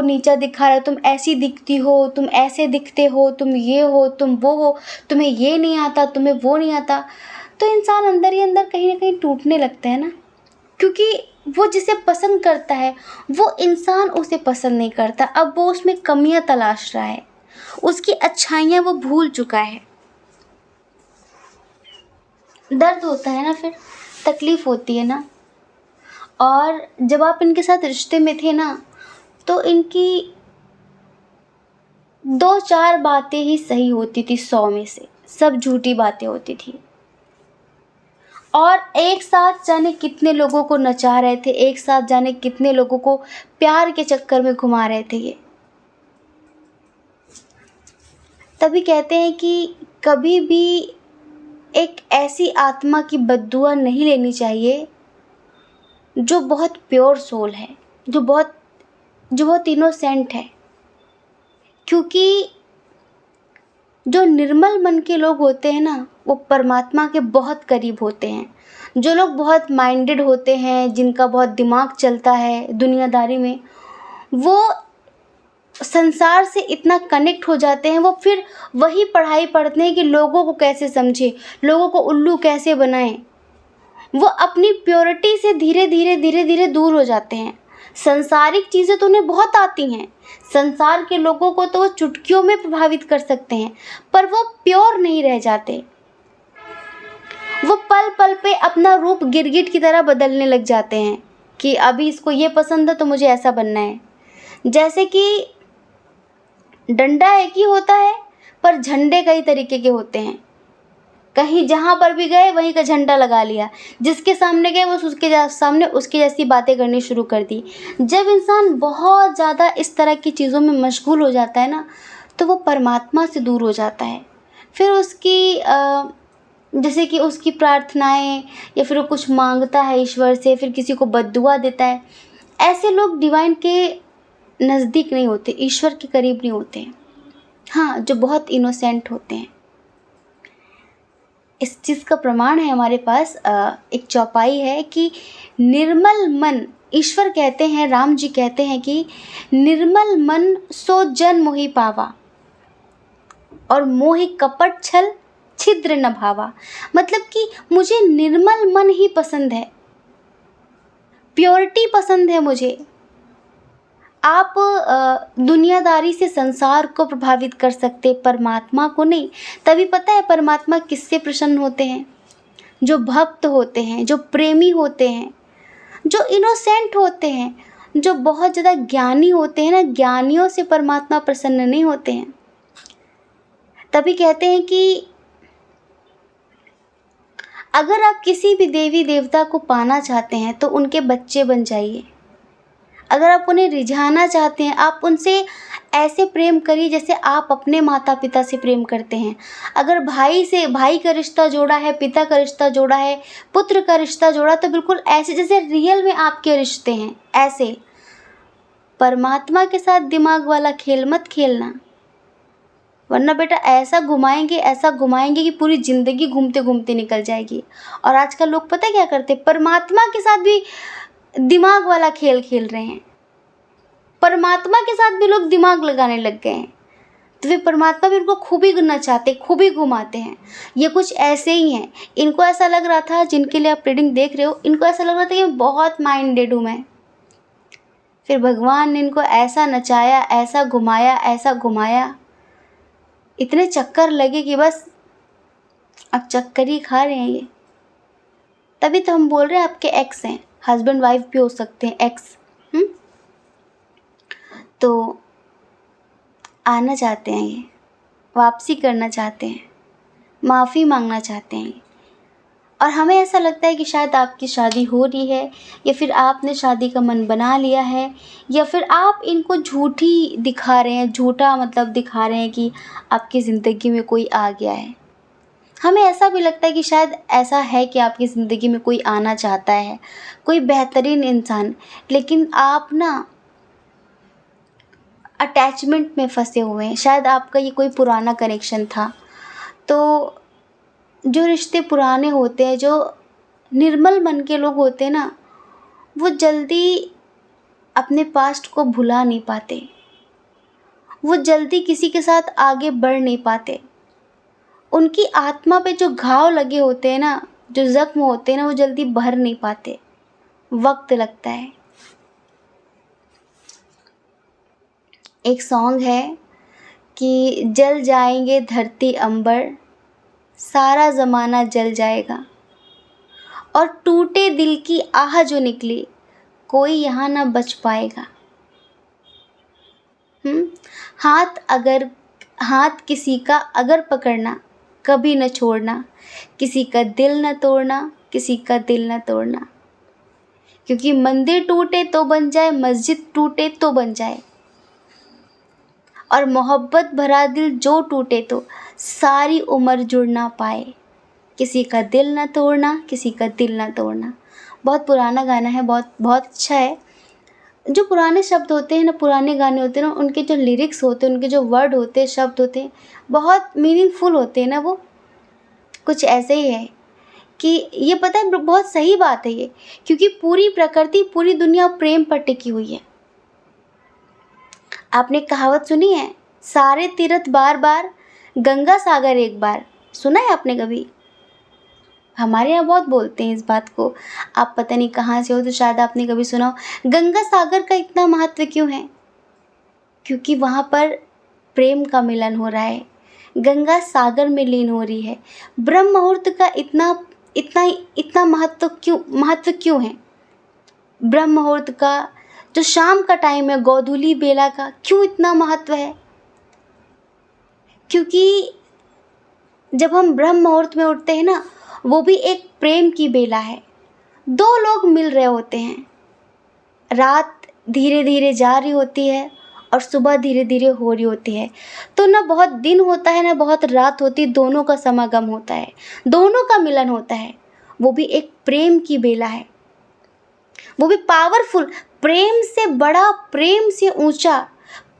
नीचा दिखा रहा है, तुम ऐसी दिखती हो, तुम ऐसे दिखते हो, तुम ये हो, तुम वो हो, तुम्हें ये नहीं आता, तुम्हें वो नहीं आता, तो इंसान अंदर ही अंदर कहीं ना कहीं टूटने लगता है ना। क्योंकि वो जिसे पसंद करता है वो इंसान उसे पसंद नहीं करता, अब वो उसमें कमियां तलाश रहा है, उसकी अच्छाइयाँ वो भूल चुका है। दर्द होता है ना, फिर तकलीफ़ होती है ना। और जब आप इनके साथ रिश्ते में थे ना, तो इनकी 2-4 बातें ही सही होती थी 100 में से, सब झूठी बातें होती थी। और एक साथ जाने कितने लोगों को नचा रहे थे, एक साथ जाने कितने लोगों को प्यार के चक्कर में घुमा रहे थे ये। तभी कहते हैं कि कभी भी एक ऐसी आत्मा की बद्दुआ नहीं लेनी चाहिए जो बहुत प्योर सोल है, जो बहुत इनोसेंट है। क्योंकि जो निर्मल मन के लोग होते हैं ना, वो परमात्मा के बहुत करीब होते हैं। जो लोग बहुत माइंडेड होते हैं, जिनका बहुत दिमाग चलता है दुनियादारी में, वो संसार से इतना कनेक्ट हो जाते हैं, वो फिर वही पढ़ाई पढ़ते हैं कि लोगों को कैसे समझे, लोगों को उल्लू कैसे बनाएं। वो अपनी प्योरिटी से धीरे धीरे दूर हो जाते हैं। संसारिक चीज़ें तो उन्हें बहुत आती हैं, संसार के लोगों को तो वो चुटकियों में प्रभावित कर सकते हैं, पर वो प्योर नहीं रह जाते। वो पल पल पे अपना रूप गिरगिट की तरह बदलने लग जाते हैं कि अभी इसको ये पसंद है तो मुझे ऐसा बनना है। जैसे कि डंडा एक ही होता है, पर झंडे कई तरीके के होते हैं। कहीं जहाँ पर भी गए वहीं का झंडा लगा लिया, जिसके सामने गए वो उसके सामने उसकी जैसी बातें करनी शुरू कर दी। जब इंसान बहुत ज़्यादा इस तरह की चीज़ों में मशगूल हो जाता है ना, तो वो परमात्मा से दूर हो जाता है। फिर उसकी जैसे कि उसकी प्रार्थनाएं, या फिर वो कुछ मांगता है ईश्वर से, फिर किसी को बद्दुआ देता है। ऐसे लोग डिवाइन के नज़दीक नहीं होते, ईश्वर के करीब नहीं होते। हाँ, जो बहुत इनोसेंट होते हैं। इस चीज़ का प्रमाण है हमारे पास, एक चौपाई है कि निर्मल मन, ईश्वर कहते हैं, राम जी कहते हैं कि निर्मल मन सो जन मोहि पावा, और मोहि कपट छल छिद्र न भावा। मतलब कि मुझे निर्मल मन ही पसंद है, प्योरिटी पसंद है मुझे। आप दुनियादारी से संसार को प्रभावित कर सकते, परमात्मा को नहीं। तभी पता है परमात्मा किससे प्रसन्न होते हैं? जो भक्त होते हैं, जो प्रेमी होते हैं, जो इनोसेंट होते हैं, जो बहुत ज़्यादा ज्ञानी होते हैं ना, ज्ञानियों से परमात्मा प्रसन्न नहीं होते हैं। तभी कहते हैं कि अगर आप किसी भी देवी देवता को पाना चाहते हैं तो उनके बच्चे बन जाइए। अगर आप उन्हें रिझाना चाहते हैं, आप उनसे ऐसे प्रेम करिए जैसे आप अपने माता पिता से प्रेम करते हैं। अगर भाई का रिश्ता जोड़ा है, पिता का रिश्ता जोड़ा है, पुत्र का रिश्ता जोड़ा, तो बिल्कुल ऐसे जैसे रियल में आपके रिश्ते हैं, ऐसे। परमात्मा के साथ दिमाग वाला खेल मत खेलना, वरना बेटा ऐसा घुमाएंगे कि पूरी ज़िंदगी घूमते घूमते निकल जाएगी। और आजकल लोग पता है क्या करते हैं? परमात्मा के साथ भी दिमाग वाला खेल खेल रहे हैं, परमात्मा के साथ भी लोग दिमाग लगाने लग गए हैं। तो फिर परमात्मा भी उनको खूब ही नचाते, खूब ही घुमाते हैं। ये कुछ ऐसे ही हैं। इनको ऐसा लग रहा था, जिनके लिए आप रीडिंग देख रहे हो, इनको ऐसा लग रहा था कि बहुत माइंडेड हूँ मैं। फिर भगवान ने इनको ऐसा नचाया, ऐसा घुमाया, इतने चक्कर लगे कि बस अब चक्कर ही खा रहे हैं ये। तभी तो हम बोल रहे हैं आपके एक्स हैं, हस्बैंड वाइफ भी हो सकते हैं एक्स। तो आना चाहते हैं ये, वापसी करना चाहते हैं, माफ़ी मांगना चाहते हैं। और हमें ऐसा लगता है कि शायद आपकी शादी हो रही है, या फिर आपने शादी का मन बना लिया है, या फिर आप इनको झूठी दिखा रहे हैं, झूठा मतलब दिखा रहे हैं कि आपकी ज़िंदगी में कोई आ गया है। हमें ऐसा भी लगता है कि शायद ऐसा है कि आपकी ज़िंदगी में कोई आना चाहता है, कोई बेहतरीन इंसान, लेकिन आप ना अटैचमेंट में फंसे हुए हैं। शायद आपका ये कोई पुराना कनेक्शन था। तो जो रिश्ते पुराने होते हैं, जो निर्मल मन के लोग होते हैं ना, वो जल्दी अपने पास्ट को भुला नहीं पाते, वो जल्दी किसी के साथ आगे बढ़ नहीं पाते। उनकी आत्मा पे जो घाव लगे होते हैं ना, जो जख्म होते हैं ना, वो जल्दी भर नहीं पाते, वक्त लगता है। एक सॉन्ग है कि जल जाएंगे धरती अंबर, सारा ज़माना जल जाएगा, और टूटे दिल की आह जो निकली, कोई यहाँ ना बच पाएगा। हाथ किसी का अगर पकड़ना, कभी न छोड़ना, किसी का दिल न तोड़ना, किसी का दिल न तोड़ना। क्योंकि मंदिर टूटे तो बन जाए, मस्जिद टूटे तो बन जाए, और मोहब्बत भरा दिल जो टूटे तो सारी उम्र जुड़ ना पाए। किसी का दिल न तोड़ना, किसी का दिल न तोड़ना। बहुत पुराना गाना है, बहुत बहुत अच्छा है। जो पुराने शब्द होते हैं ना, पुराने गाने होते हैं ना, उनके जो लिरिक्स होते हैं, उनके जो वर्ड होते हैं, शब्द होते हैं, बहुत मीनिंगफुल होते हैं ना। वो कुछ ऐसे ही है कि ये पता है, बहुत सही बात है ये, क्योंकि पूरी प्रकृति, पूरी दुनिया प्रेम पर टिकी हुई है। आपने कहावत सुनी है, सारे तीर्थ बार बार, गंगा सागर एक बार। सुना है आपने कभी? हमारे यहाँ बहुत बोलते हैं इस बात को। आप पता नहीं कहाँ से हो, तो शायद आपने कभी सुना हो। गंगा सागर का इतना महत्व क्यों है? क्योंकि वहाँ पर प्रेम का मिलन हो रहा है, गंगा सागर में लीन हो रही है। ब्रह्म मुहूर्त का इतना इतना इतना महत्व क्यों है? ब्रह्म मुहूर्त का, जो शाम का टाइम है, गोधूली बेला का, क्यों इतना महत्व है? क्योंकि जब हम ब्रह्म मुहूर्त में उठते हैं ना, वो भी एक प्रेम की बेला है। दो लोग मिल रहे होते हैं, रात धीरे धीरे जा रही होती है और सुबह धीरे धीरे हो रही होती है। तो ना बहुत दिन होता है, ना बहुत रात होती, दोनों का समागम होता है, दोनों का मिलन होता है। वो भी एक प्रेम की बेला है, वो भी पावरफुल। प्रेम से बड़ा, प्रेम से ऊंचा,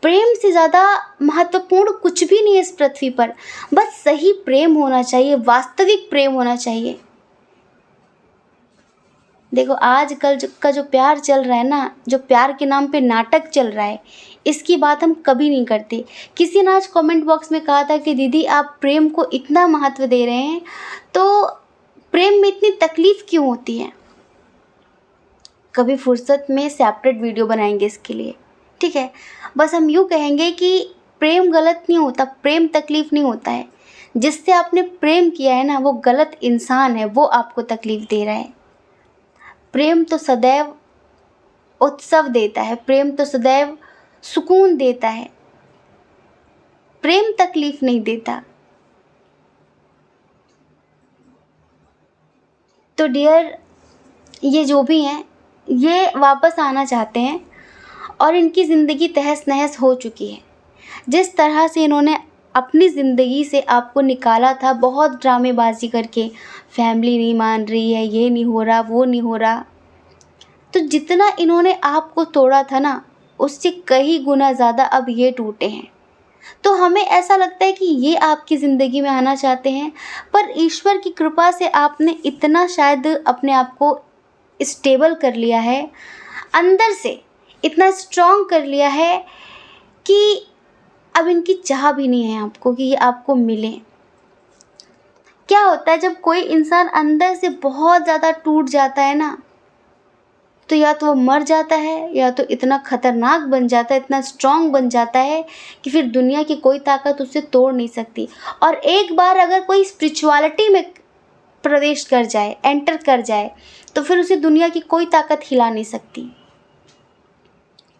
प्रेम से ज़्यादा महत्वपूर्ण कुछ भी नहीं है इस पृथ्वी पर। बस सही प्रेम होना चाहिए, वास्तविक प्रेम होना चाहिए। देखो आजकल का जो प्यार चल रहा है ना, जो प्यार के नाम पे नाटक चल रहा है, इसकी बात हम कभी नहीं करते। किसी ने आज कमेंट बॉक्स में कहा था कि दीदी आप प्रेम को इतना महत्व दे रहे हैं, तो प्रेम में इतनी तकलीफ़ क्यों होती है? कभी फुर्सत में सेपरेट वीडियो बनाएंगे इसके लिए, ठीक है। बस हम यूँ कहेंगे कि प्रेम गलत नहीं होता, प्रेम तकलीफ़ नहीं होता है। जिससे आपने प्रेम किया है ना, वो गलत इंसान है, वो आपको तकलीफ़ दे रहा है। प्रेम तो सदैव उत्सव देता है, प्रेम तो सदैव सुकून देता है, प्रेम तकलीफ़ नहीं देता। तो डियर, ये जो भी हैं, ये वापस आना चाहते हैं और इनकी ज़िंदगी तहस नहस हो चुकी है। जिस तरह से इन्होंने अपनी ज़िंदगी से आपको निकाला था, बहुत ड्रामेबाजी करके, फैमिली नहीं मान रही है, ये नहीं हो रहा, वो नहीं हो रहा, तो जितना इन्होंने आपको तोड़ा था ना, उससे कई गुना ज़्यादा अब ये टूटे हैं। तो हमें ऐसा लगता है कि ये आपकी ज़िंदगी में आना चाहते हैं, पर ईश्वर की कृपा से आपने इतना शायद अपने आप को स्टेबल कर लिया है, अंदर से इतना स्ट्रॉन्ग कर लिया है कि अब इनकी चाह भी नहीं है आपको कि ये आपको मिले। क्या होता है जब कोई इंसान अंदर से बहुत ज़्यादा टूट जाता है ना, तो या तो वो मर जाता है, या तो इतना खतरनाक बन जाता है, इतना स्ट्रॉन्ग बन जाता है कि फिर दुनिया की कोई ताकत उसे तोड़ नहीं सकती। और एक बार अगर कोई स्पिरिचुअलिटी में प्रवेश कर जाए, एंटर कर जाए, तो फिर उसे दुनिया की कोई ताकत हिला नहीं सकती,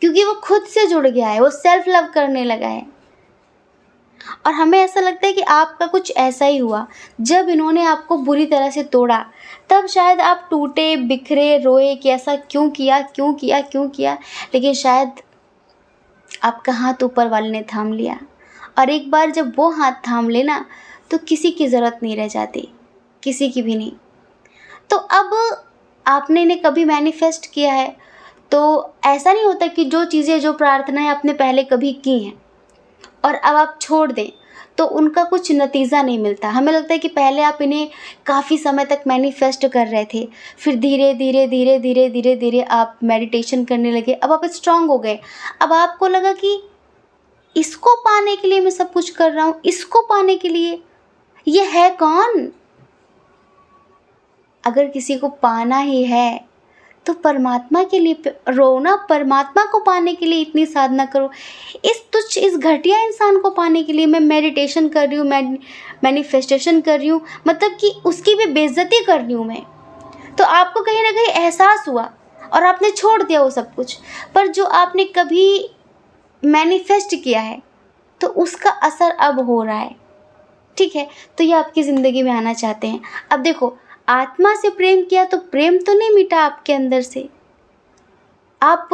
क्योंकि वो खुद से जुड़ गया है, वो सेल्फ लव करने लगा है। और हमें ऐसा लगता है कि आपका कुछ ऐसा ही हुआ, जब इन्होंने आपको बुरी तरह से तोड़ा, तब शायद आप टूटे, बिखरे, रोए कि ऐसा क्यों किया, क्यों किया, क्यों किया। लेकिन शायद आपका हाथ ऊपर वाले ने थाम लिया, और एक बार जब वो हाथ थाम लेना, तो किसी की ज़रूरत नहीं रह जाती, किसी की भी नहीं। तो अब आपने इन्हें कभी मैनिफेस्ट किया है, तो ऐसा नहीं होता कि जो चीज़ें, जो प्रार्थनाएं आपने पहले कभी की हैं और अब आप छोड़ दें, तो उनका कुछ नतीजा नहीं मिलता। हमें लगता है कि पहले आप इन्हें काफ़ी समय तक मैनिफेस्ट कर रहे थे, फिर धीरे धीरे धीरे धीरे धीरे धीरे आप मेडिटेशन करने लगे, अब आप स्ट्रांग हो गए। अब आपको लगा कि इसको पाने के लिए मैं सब कुछ कर रहा हूँ, इसको पाने के लिए। ये है कौन? अगर किसी को पाना ही है तो परमात्मा के लिए रोना, परमात्मा को पाने के लिए इतनी साधना करो। इस तुच्छ, इस घटिया इंसान को पाने के लिए मैं मेडिटेशन कर रही हूँ, मैनिफेस्टेशन कर रही हूँ, मतलब कि उसकी भी बेइज्जती कर रही हूँ मैं। तो आपको कहीं ना कहीं एहसास हुआ और आपने छोड़ दिया वो सब कुछ। पर जो आपने कभी मैनिफेस्ट किया है तो उसका असर अब हो रहा है, ठीक है। तो ये आपकी ज़िंदगी में आना चाहते हैं। अब देखो, आत्मा से प्रेम किया तो प्रेम तो नहीं मिटा आपके अंदर से। आप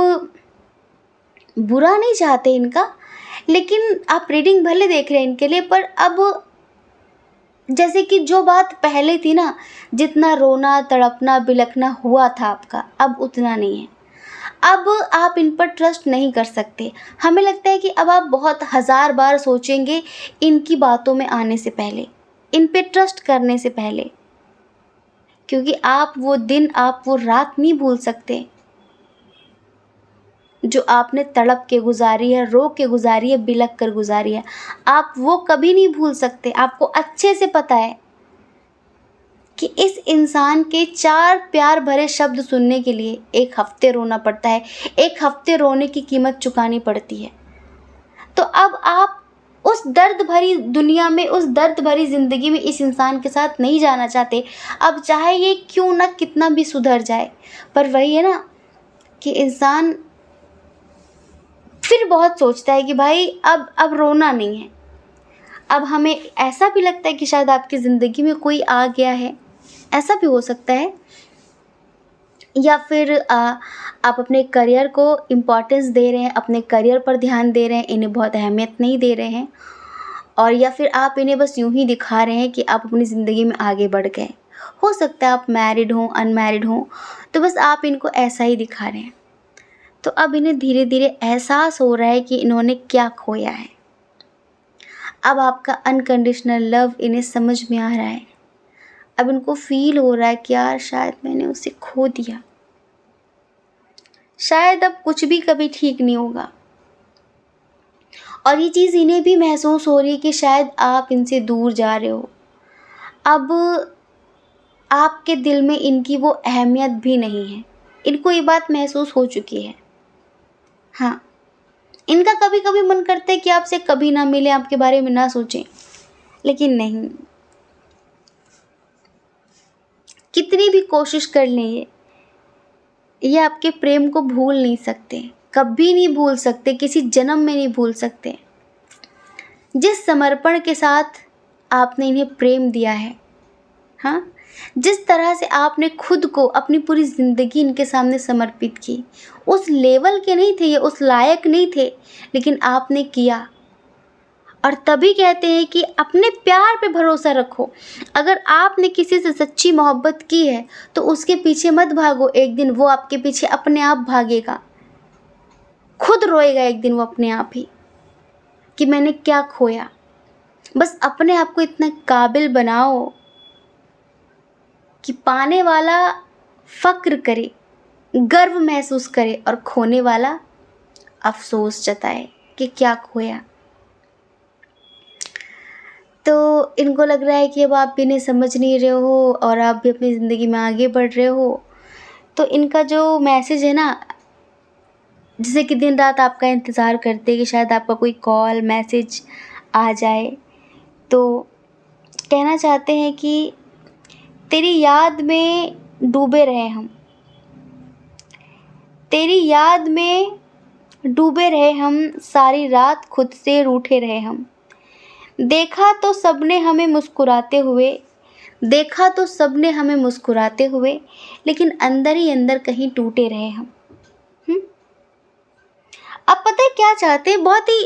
बुरा नहीं चाहते इनका, लेकिन आप रीडिंग भले देख रहे हैं इनके लिए, पर अब जैसे कि जो बात पहले थी ना, जितना रोना तड़पना बिलखना हुआ था आपका, अब उतना नहीं है। अब आप इन पर ट्रस्ट नहीं कर सकते। हमें लगता है कि अब आप बहुत हज़ार बार सोचेंगे इनकी बातों में आने से पहले, इन पे ट्रस्ट करने से पहले, क्योंकि आप वो दिन, आप वो रात नहीं भूल सकते जो आपने तड़प के गुजारी है, रो के गुजारी है, बिलख कर गुजारी है। आप वो कभी नहीं भूल सकते। आपको अच्छे से पता है कि इस इंसान के 4 प्यार भरे शब्द सुनने के लिए 1 हफ्ते रोना पड़ता है, 1 हफ्ते रोने की कीमत चुकानी पड़ती है। तो अब आप उस दर्द भरी दुनिया में, उस दर्द भरी ज़िंदगी में इस इंसान के साथ नहीं जाना चाहते। अब चाहे ये क्यों ना कितना भी सुधर जाए, पर वही है ना कि इंसान फिर बहुत सोचता है कि भाई अब रोना नहीं है। अब हमें ऐसा भी लगता है कि शायद आपकी ज़िंदगी में कोई आ गया है, ऐसा भी हो सकता है। या फिर आप अपने करियर को इम्पोर्टेंस दे रहे हैं, अपने करियर पर ध्यान दे रहे हैं, इन्हें बहुत अहमियत नहीं दे रहे हैं। और या फिर आप इन्हें बस यूं ही दिखा रहे हैं कि आप अपनी ज़िंदगी में आगे बढ़ गए। हो सकता है आप मैरिड हों, अनमैरिड हों, तो बस आप इनको ऐसा ही दिखा रहे हैं। तो अब इन्हें धीरे धीरे एहसास हो रहा है कि इन्होंने क्या खोया है। अब आपका अनकंडीशनल लव इन्हें समझ में आ रहा है। अब इनको फील हो रहा है कि यार शायद मैंने उसे खो दिया, शायद अब कुछ भी कभी ठीक नहीं होगा। और ये चीज़ इन्हें भी महसूस हो रही है कि शायद आप इनसे दूर जा रहे हो। अब आपके दिल में इनकी वो अहमियत भी नहीं है। इनको ये बात महसूस हो चुकी है। हाँ, इनका कभी कभी मन करता है कि आपसे कभी ना मिले, आपके बारे में ना सोचें, लेकिन नहीं, कितनी भी कोशिश कर लें ये आपके प्रेम को भूल नहीं सकते, कभी नहीं भूल सकते, किसी जन्म में नहीं भूल सकते। जिस समर्पण के साथ आपने इन्हें प्रेम दिया है, हाँ, जिस तरह से आपने खुद को, अपनी पूरी ज़िंदगी इनके सामने समर्पित की, उस लेवल के नहीं थे ये, उस लायक नहीं थे, लेकिन आपने किया। और तभी कहते हैं कि अपने प्यार पे भरोसा रखो। अगर आपने किसी से सच्ची मोहब्बत की है तो उसके पीछे मत भागो, एक दिन वो आपके पीछे अपने आप भागेगा, खुद रोएगा एक दिन वो अपने आप ही कि मैंने क्या खोया। बस अपने आप को इतना काबिल बनाओ कि पाने वाला फ़क्र करे, गर्व महसूस करे, और खोने वाला अफसोस जताए कि क्या खोया। तो इनको लग रहा है कि अब आप भी इन्हें समझ नहीं रहे हो और आप भी अपनी ज़िंदगी में आगे बढ़ रहे हो। तो इनका जो मैसेज है ना, जैसे कि दिन रात आपका इंतज़ार करते हैं कि शायद आपका कोई कॉल मैसेज आ जाए, तो कहना चाहते हैं कि तेरी याद में डूबे रहे हम, तेरी याद में डूबे रहे हम, सारी रात खुद से रूठे रहे हम। देखा तो सबने हमें मुस्कुराते हुए, देखा तो सबने हमें मुस्कुराते हुए, लेकिन अंदर ही अंदर कहीं टूटे रहे हम। अब पता है क्या चाहते हैं, बहुत ही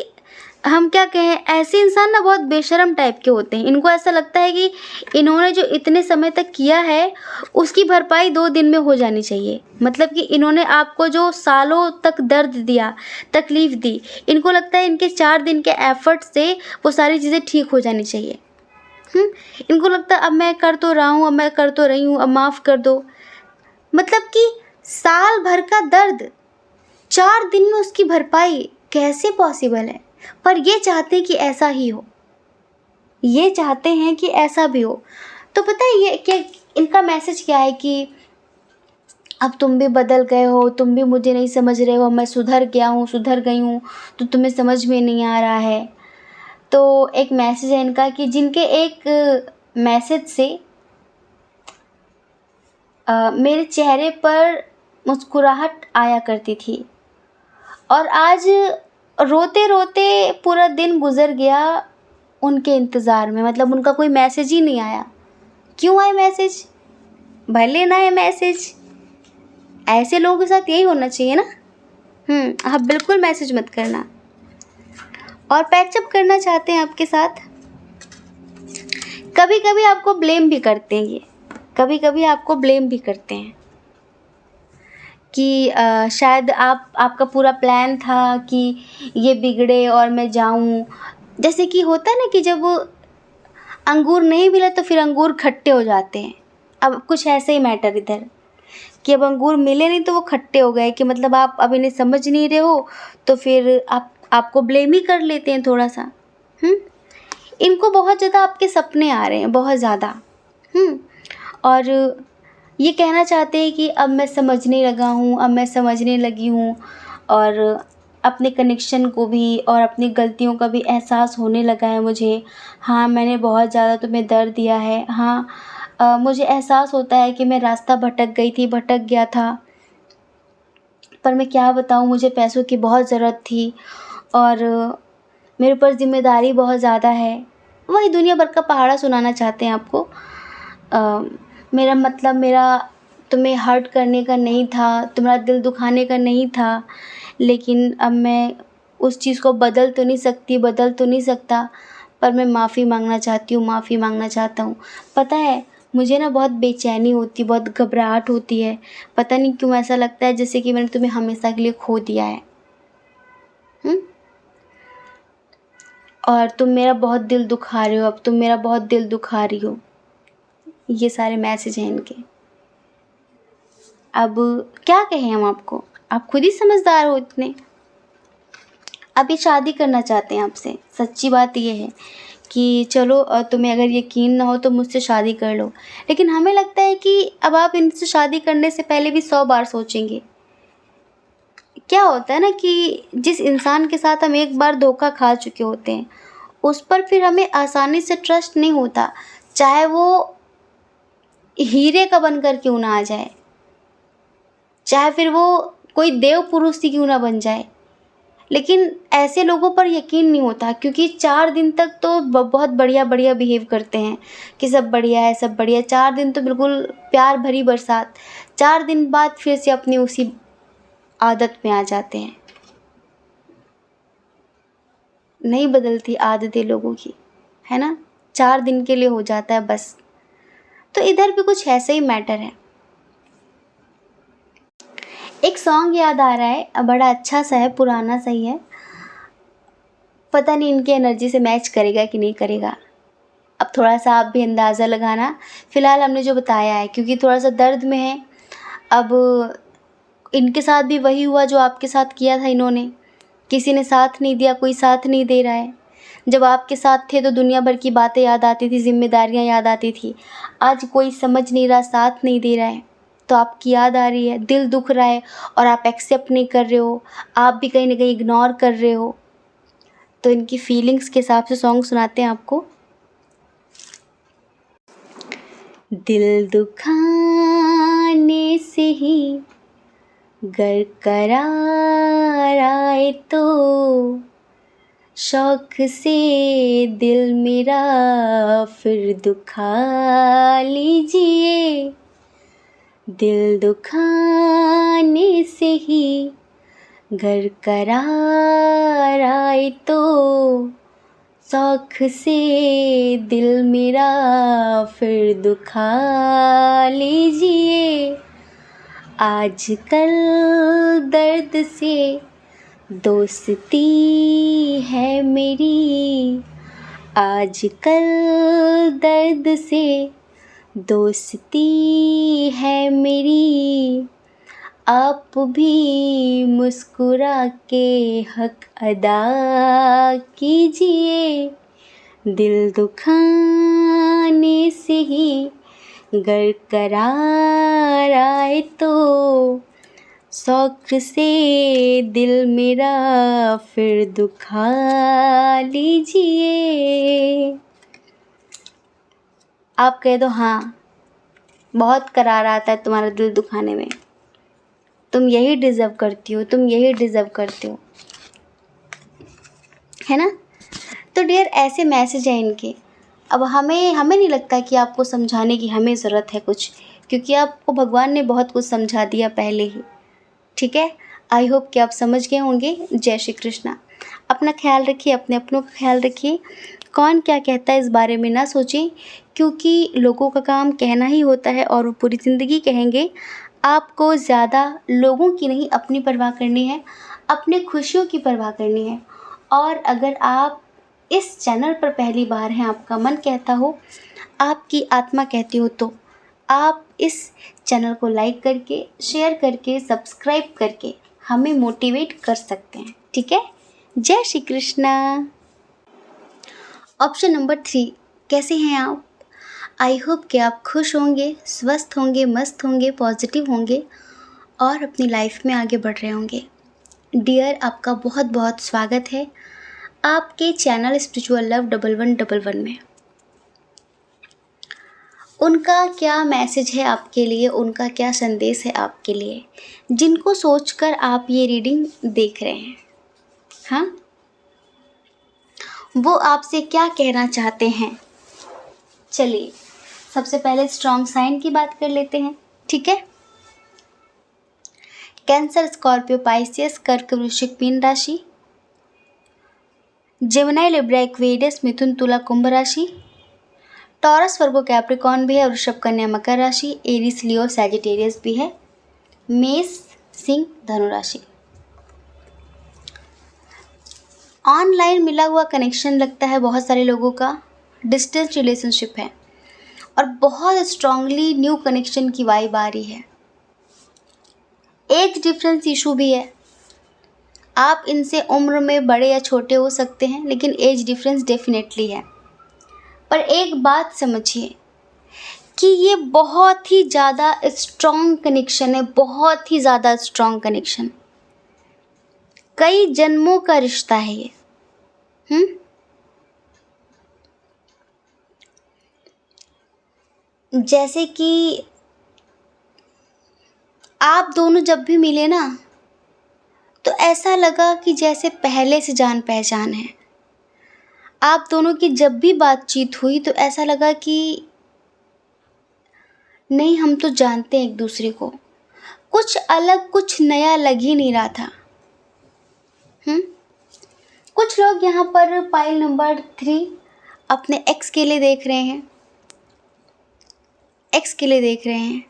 हम क्या कहें, ऐसे इंसान ना बहुत बेशर्म टाइप के होते हैं। इनको ऐसा लगता है कि इन्होंने जो इतने समय तक किया है उसकी भरपाई 2 दिन में हो जानी चाहिए। मतलब कि इन्होंने आपको जो सालों तक दर्द दिया, तकलीफ़ दी, इनको लगता है इनके 4 दिन के एफ़र्ट से वो सारी चीज़ें ठीक हो जानी चाहिए। इनको लगता है अब मैं कर तो रहा हूँ, अब मैं कर तो रही हूँ, अब माफ़ कर दो। मतलब कि साल भर का दर्द 4 दिन में उसकी भरपाई कैसे पॉसिबल है? पर ये चाहते हैं कि ऐसा ही हो, ये चाहते हैं कि ऐसा भी हो। तो पता है ये क्या, इनका मैसेज क्या है कि अब तुम भी बदल गए हो, तुम भी मुझे नहीं समझ रहे हो, मैं सुधर गया हूँ, सुधर गई हूँ, तो तुम्हें समझ में नहीं आ रहा है। तो एक मैसेज है इनका कि जिनके एक मैसेज से मेरे चेहरे पर मुस्कुराहट आया करती थी, और आज रोते रोते पूरा दिन गुजर गया उनके इंतज़ार में। मतलब उनका कोई मैसेज ही नहीं आया। क्यों आए मैसेज? भले ना आए मैसेज, ऐसे लोगों के साथ यही होना चाहिए ना। आप बिल्कुल मैसेज मत करना। और पैचअप करना चाहते हैं आपके साथ, कभी कभी आपको ब्लेम भी करते हैं ये, कभी कभी आपको ब्लेम भी करते हैं कि शायद आपका पूरा प्लान था कि ये बिगड़े और मैं जाऊं। जैसे कि होता है ना कि जब अंगूर नहीं मिले तो फिर अंगूर खट्टे हो जाते हैं। अब कुछ ऐसे ही मैटर इधर कि अब अंगूर मिले नहीं तो वो खट्टे हो गए, कि मतलब आप अब इन्हें समझ नहीं रहे हो, तो फिर आपको ब्लेम ही कर लेते हैं थोड़ा सा। इनको बहुत ज़्यादा आपके सपने आ रहे हैं, बहुत ज़्यादा। और ये कहना चाहते हैं कि अब मैं समझने लगा हूँ, अब मैं समझने लगी हूँ, और अपने कनेक्शन को भी और अपनी गलतियों का भी एहसास होने लगा है मुझे। हाँ, मैंने बहुत ज़्यादा तुम्हें दर्द दिया है। हाँ, मुझे एहसास होता है कि मैं रास्ता भटक गई थी, भटक गया था, पर मैं क्या बताऊँ, मुझे पैसों की बहुत ज़रूरत थी और मेरे ऊपर ज़िम्मेदारी बहुत ज़्यादा है। वही दुनिया भर का पहाड़ा सुनाना चाहते हैं आपको। मेरा मतलब मेरा तुम्हें हर्ट करने का नहीं था, तुम्हारा दिल दुखाने का नहीं था, लेकिन अब मैं उस चीज़ को बदल तो नहीं सकती, बदल तो नहीं सकता, पर मैं माफ़ी मांगना चाहती हूँ, माफ़ी मांगना चाहता हूँ। पता है मुझे ना बहुत बेचैनी होती, बहुत घबराहट होती है। पता नहीं क्यों ऐसा लगता है जैसे कि मैंने तुम्हें हमेशा के लिए खो दिया है। और तुम मेरा बहुत दिल दुखा रहे हो, अब तुम मेरा बहुत दिल दुखा रही हो। ये सारे मैसेज हैं इनके। अब क्या कहें हम आपको, आप खुद ही समझदार हो इतने। अब ये शादी करना चाहते हैं आपसे। सच्ची बात ये है कि चलो तुम्हें अगर यकीन ना हो तो मुझसे शादी कर लो, लेकिन हमें लगता है कि अब आप इनसे शादी करने से पहले भी 100 बार सोचेंगे। क्या होता है ना कि जिस इंसान के साथ हम एक बार धोखा खा चुके होते हैं उस पर फिर हमें आसानी से ट्रस्ट नहीं होता, चाहे वो हीरे का बनकर क्यों ना आ जाए, चाहे फिर वो कोई देव पुरुष ही क्यों ना बन जाए। लेकिन ऐसे लोगों पर यकीन नहीं होता, क्योंकि 4 दिन तक तो बहुत बढ़िया बढ़िया बिहेव करते हैं कि सब बढ़िया है, सब बढ़िया। 4 दिन तो बिल्कुल प्यार भरी बरसात, 4 दिन बाद फिर से अपनी उसी आदत में आ जाते हैं। नहीं बदलती आदतें लोगों की, है ना। 4 दिन के लिए हो जाता है बस। तो इधर भी कुछ ऐसा ही मैटर है। एक सॉन्ग याद आ रहा है, बड़ा अच्छा सा है, पुराना सा ही है। पता नहीं इनकी एनर्जी से मैच करेगा कि नहीं करेगा। अब थोड़ा सा आप भी अंदाज़ा लगाना। फ़िलहाल हमने जो बताया है, क्योंकि थोड़ा सा दर्द में है। अब इनके साथ भी वही हुआ जो आपके साथ किया था इन्होंने। किसी ने साथ नहीं दिया, कोई साथ नहीं दे रहा है। जब आपके साथ थे तो दुनिया भर की बातें याद आती थी, जिम्मेदारियाँ याद आती थी। आज कोई समझ नहीं रहा, साथ नहीं दे रहा है, तो आपकी याद आ रही है, दिल दुख रहा है और आप एक्सेप्ट नहीं कर रहे हो, आप भी कहीं ना कहीं इग्नोर कर रहे हो। तो इनकी फीलिंग्स के हिसाब से सॉन्ग सुनाते हैं आपको। दिल दुखाने से ही गर करार आए तो शौक से दिल मेरा फिर दुखा लीजिए। दिल दुखाने से ही घर करार आए तो शौक से दिल मेरा फिर दुखा लीजिए। आजकल दर्द से दोस्ती है मेरी, आजकल दर्द से दोस्ती है मेरी। आप भी मुस्कुरा के हक अदा कीजिए। दिल दुखाने से ही गर करार आए तो शौक से दिल मेरा फिर दुखा लीजिए। आप कह दो हाँ, बहुत करार आता है तुम्हारा दिल दुखाने में, तुम यही डिज़र्व करती हो, तुम यही डिज़र्व करते हो, है ना। तो डियर ऐसे मैसेज हैं इनके। अब हमें नहीं लगता कि आपको समझाने की हमें ज़रूरत है कुछ, क्योंकि आपको भगवान ने बहुत कुछ समझा दिया पहले ही। ठीक है, आई होप कि आप समझ गए होंगे। जय श्री कृष्णा। अपना ख्याल रखिए, अपनों का ख्याल रखिए। कौन क्या कहता है इस बारे में ना सोचें, क्योंकि लोगों का काम कहना ही होता है और वो पूरी ज़िंदगी कहेंगे। आपको ज़्यादा लोगों की नहीं, अपनी परवाह करनी है, अपने खुशियों की परवाह करनी है। और अगर आप इस चैनल पर पहली बार हैं, आपका मन कहता हो, आपकी आत्मा कहती हो, तो आप इस चैनल को लाइक करके, शेयर करके, सब्सक्राइब करके हमें मोटिवेट कर सकते हैं। ठीक है, जय श्री कृष्णा। ऑप्शन नंबर 3, कैसे हैं आप? आई होप कि आप खुश होंगे, स्वस्थ होंगे, मस्त होंगे, पॉजिटिव होंगे और अपनी लाइफ में आगे बढ़ रहे होंगे। डियर, आपका बहुत बहुत स्वागत है आपके चैनल स्पिरिचुअल लव 1111 में। उनका क्या मैसेज है आपके लिए, उनका क्या संदेश है आपके लिए, जिनको सोचकर आप ये रीडिंग देख रहे हैं? हाँ, वो आपसे क्या कहना चाहते हैं? चलिए, सबसे पहले स्ट्रॉन्ग साइन की बात कर लेते हैं। ठीक है, कैंसर, स्कॉर्पियो, पाइसियस, कर्क, वृश्चिक, मीन राशि, जेमिनी, लिब्रा, एक्वेरियस, मिथुन, तुला, कुंभ राशि, टॉरस, वर्गो, कैप्रिकॉर्न भी है, वृषभ, कन्या, मकर राशि, एरिस, लियो, सैजिटेरियस भी है, मेष, सिंह, धनु राशि। ऑनलाइन मिला हुआ कनेक्शन लगता है बहुत सारे लोगों का, डिस्टेंस रिलेशनशिप है और बहुत स्ट्रांगली न्यू कनेक्शन की वाइब आ रही है। एज डिफरेंस इशू भी है, आप इनसे उम्र में बड़े या छोटे हो सकते हैं, लेकिन एज डिफरेंस डेफिनेटली है। पर एक बात समझिए कि ये बहुत ही ज़्यादा स्ट्रॉन्ग कनेक्शन है, बहुत ही ज़्यादा स्ट्रॉन्ग कनेक्शन, कई जन्मों का रिश्ता है ये। जैसे कि आप दोनों जब भी मिले ना, तो ऐसा लगा कि जैसे पहले से जान पहचान है। आप दोनों की जब भी बातचीत हुई तो ऐसा लगा कि नहीं, हम तो जानते हैं एक दूसरे को। कुछ अलग, कुछ नया लग ही नहीं रहा था। कुछ लोग यहाँ पर पाइल नंबर 3 अपने एक्स के लिए देख रहे हैं, एक्स के लिए देख रहे हैं।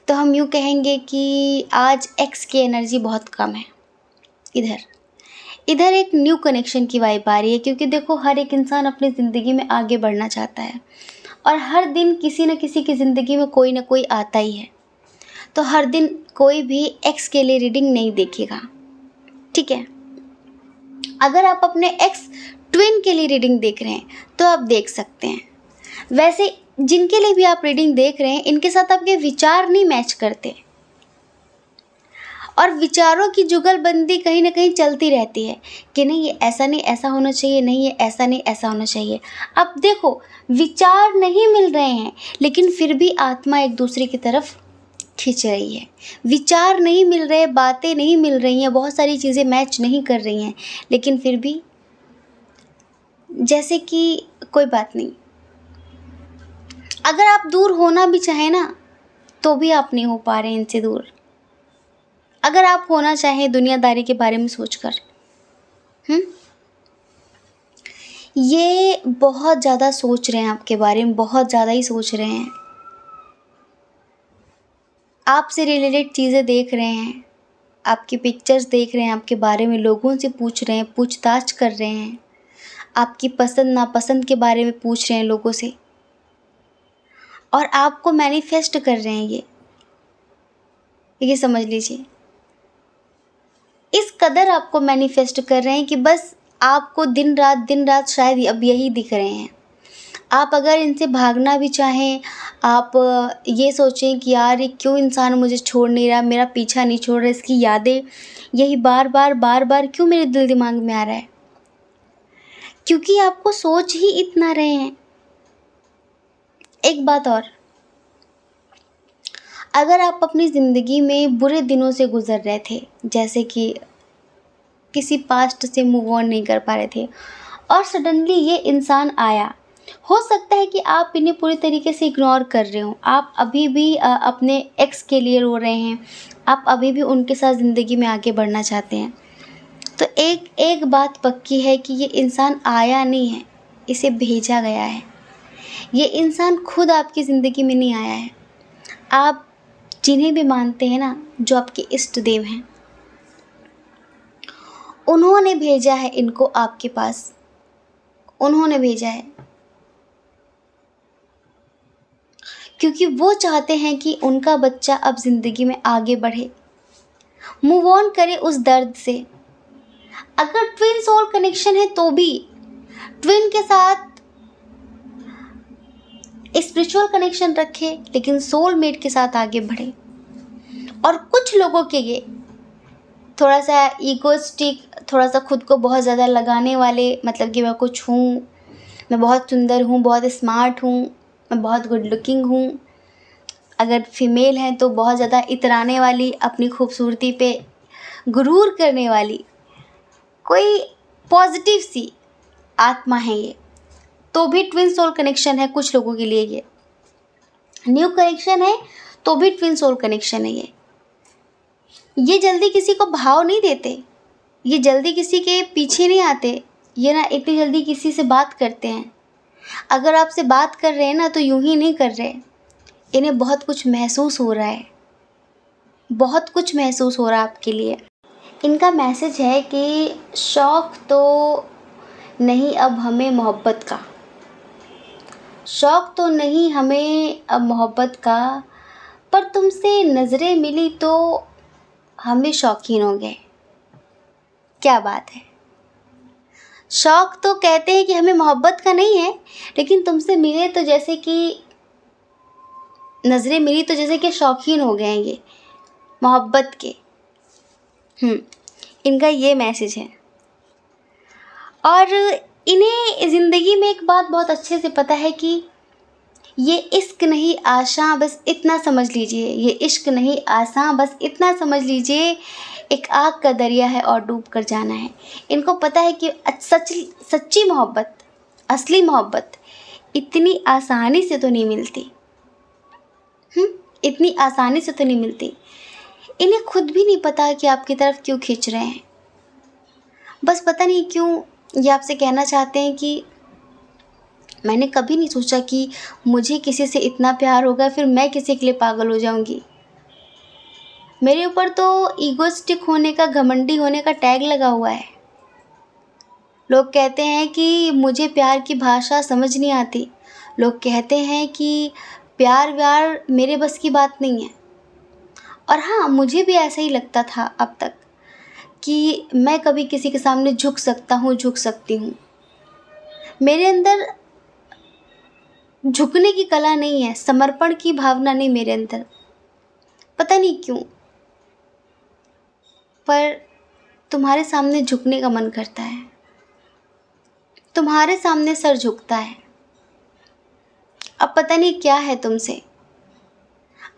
तो हम यूँ कहेंगे कि आज एक्स की एनर्जी बहुत कम है। इधर एक न्यू कनेक्शन की वाइब आ रही है, क्योंकि देखो, हर एक इंसान अपनी ज़िंदगी में आगे बढ़ना चाहता है और हर दिन किसी न किसी की ज़िंदगी में कोई ना कोई आता ही है। तो हर दिन कोई भी एक्स के लिए रीडिंग नहीं देखेगा। ठीक है, अगर आप अपने एक्स ट्विन के लिए रीडिंग देख रहे हैं तो आप देख सकते हैं। वैसे जिनके लिए भी आप रीडिंग देख रहे हैं, इनके साथ आपके विचार नहीं मैच करते और विचारों की जुगलबंदी कहीं ना कहीं चलती रहती है कि नहीं, ये ऐसा नहीं, ऐसा होना चाहिए, नहीं ये ऐसा नहीं, ऐसा होना चाहिए। अब देखो, विचार नहीं मिल रहे हैं, लेकिन फिर भी आत्मा एक दूसरे की तरफ खींच रही है। विचार नहीं मिल रहे, बातें नहीं मिल रही हैं, बहुत सारी चीज़ें मैच नहीं कर रही हैं, लेकिन फिर भी जैसे कि कोई बात नहीं। अगर आप दूर होना भी चाहें ना, तो भी आप नहीं हो पा रहे हैं इनसे दूर। अगर आप होना चाहें दुनियादारी के बारे में सोचकर। ये बहुत ज़्यादा सोच रहे हैं आपके बारे में, बहुत ज़्यादा ही सोच रहे हैं, आपसे रिलेटेड चीज़ें देख रहे हैं, आपकी पिक्चर्स देख रहे हैं, आपके बारे में लोगों से पूछ रहे हैं, पूछताछ कर रहे हैं, आपकी पसंद नापसंद के बारे में पूछ रहे हैं लोगों से, और आपको मैनिफेस्ट कर रहे हैं। ये समझ लीजिए, इस कदर आपको मैनिफेस्ट कर रहे हैं कि बस आपको दिन रात शायद अब यही दिख रहे हैं। आप अगर इनसे भागना भी चाहें, आप ये सोचें कि यार ये क्यों इंसान मुझे छोड़ नहीं रहा, मेरा पीछा नहीं छोड़ रहा, इसकी यादें यही बार बार क्यों मेरे दिल दिमाग में आ रहा है, क्योंकि आपको सोच ही इतना रहे हैं। एक बात और, अगर आप अपनी ज़िंदगी में बुरे दिनों से गुज़र रहे थे, जैसे कि किसी पास्ट से मूव ऑन नहीं कर पा रहे थे, और सडनली ये इंसान आया, हो सकता है कि आप इन्हें पूरी तरीके से इग्नोर कर रहे हो, आप अभी भी अपने एक्स के लिए रो रहे हैं, आप अभी भी उनके साथ ज़िंदगी में आगे बढ़ना चाहते हैं, तो एक बात पक्की है कि ये इंसान आया नहीं है, इसे भेजा गया है। ये इंसान खुद आपकी ज़िंदगी में नहीं आया है। आप जिन्हें भी मानते हैं ना, जो आपके इष्ट देव हैं, उन्होंने भेजा है इनको आपके पास, उन्होंने भेजा है, क्योंकि वो चाहते हैं कि उनका बच्चा अब ज़िंदगी में आगे बढ़े, मूव ऑन करे उस दर्द से। अगर ट्विन सोल कनेक्शन है तो भी ट्विन के साथ स्पिरिचुअल कनेक्शन रखे, लेकिन सोलमेट के साथ आगे बढ़े। और कुछ लोगों के ये थोड़ा सा ईगोइस्टिक, थोड़ा सा खुद को बहुत ज़्यादा लगाने वाले, मतलब कि मैं कुछ हूँ, मैं बहुत सुंदर हूँ, बहुत स्मार्ट हूँ, मैं बहुत गुड लुकिंग हूँ, अगर फीमेल हैं तो बहुत ज़्यादा इतराने वाली, अपनी खूबसूरती पे गुरूर करने वाली कोई पॉजिटिव सी आत्मा है ये, तो भी ट्विन सोल कनेक्शन है कुछ लोगों के लिए। ये न्यू कनेक्शन है तो भी ट्विन सोल कनेक्शन है। ये जल्दी किसी को भाव नहीं देते, ये जल्दी किसी के पीछे नहीं आते, ये ना इतनी जल्दी किसी से बात करते हैं। अगर आपसे बात कर रहे हैं ना तो यूं ही नहीं कर रहे, इन्हें बहुत कुछ महसूस हो रहा है, बहुत कुछ महसूस हो रहा है आपके लिए। इनका मैसेज है कि शौक़ तो नहीं अब हमें मोहब्बत का, शौक़ तो नहीं हमें अब मोहब्बत का, पर तुमसे नज़रें मिली तो हमें शौकीन हो गए। क्या बात है। शौक़ तो कहते हैं कि हमें मोहब्बत का नहीं है, लेकिन तुमसे मिले तो जैसे कि नज़रें मिली तो जैसे कि शौकीन हो गए हैं ये मोहब्बत के। इनका ये मैसेज है। और इन्हें ज़िंदगी में एक बात बहुत अच्छे से पता है कि ये इश्क नहीं आशा, बस इतना समझ लीजिए, ये इश्क नहीं आशा, बस इतना समझ लीजिए, एक आग का दरिया है और डूब कर जाना है। इनको पता है कि सच्ची मोहब्बत, असली मोहब्बत इतनी आसानी से तो नहीं मिलती, इतनी आसानी से तो नहीं मिलती। इन्हें खुद भी नहीं पता कि आपकी तरफ क्यों खींच रहे हैं, बस पता नहीं क्यों ये आपसे कहना चाहते हैं कि मैंने कभी नहीं सोचा कि मुझे किसी से इतना प्यार होगा, फिर मैं किसी के लिए पागल हो जाऊंगी। मेरे ऊपर तो ईगोइस्टिक होने का, घमंडी होने का टैग लगा हुआ है। लोग कहते हैं कि मुझे प्यार की भाषा समझ नहीं आती, लोग कहते हैं कि प्यार व्यार मेरे बस की बात नहीं है। और हाँ, मुझे भी ऐसा ही लगता था अब तक कि मैं कभी किसी के सामने झुक सकता हूँ, झुक सकती हूँ। मेरे अंदर झुकने की कला नहीं है, समर्पण की भावना नहीं मेरे अंदर, पता नहीं क्यों, पर तुम्हारे सामने झुकने का मन करता है, तुम्हारे सामने सर झुकता है। अब पता नहीं क्या है तुमसे,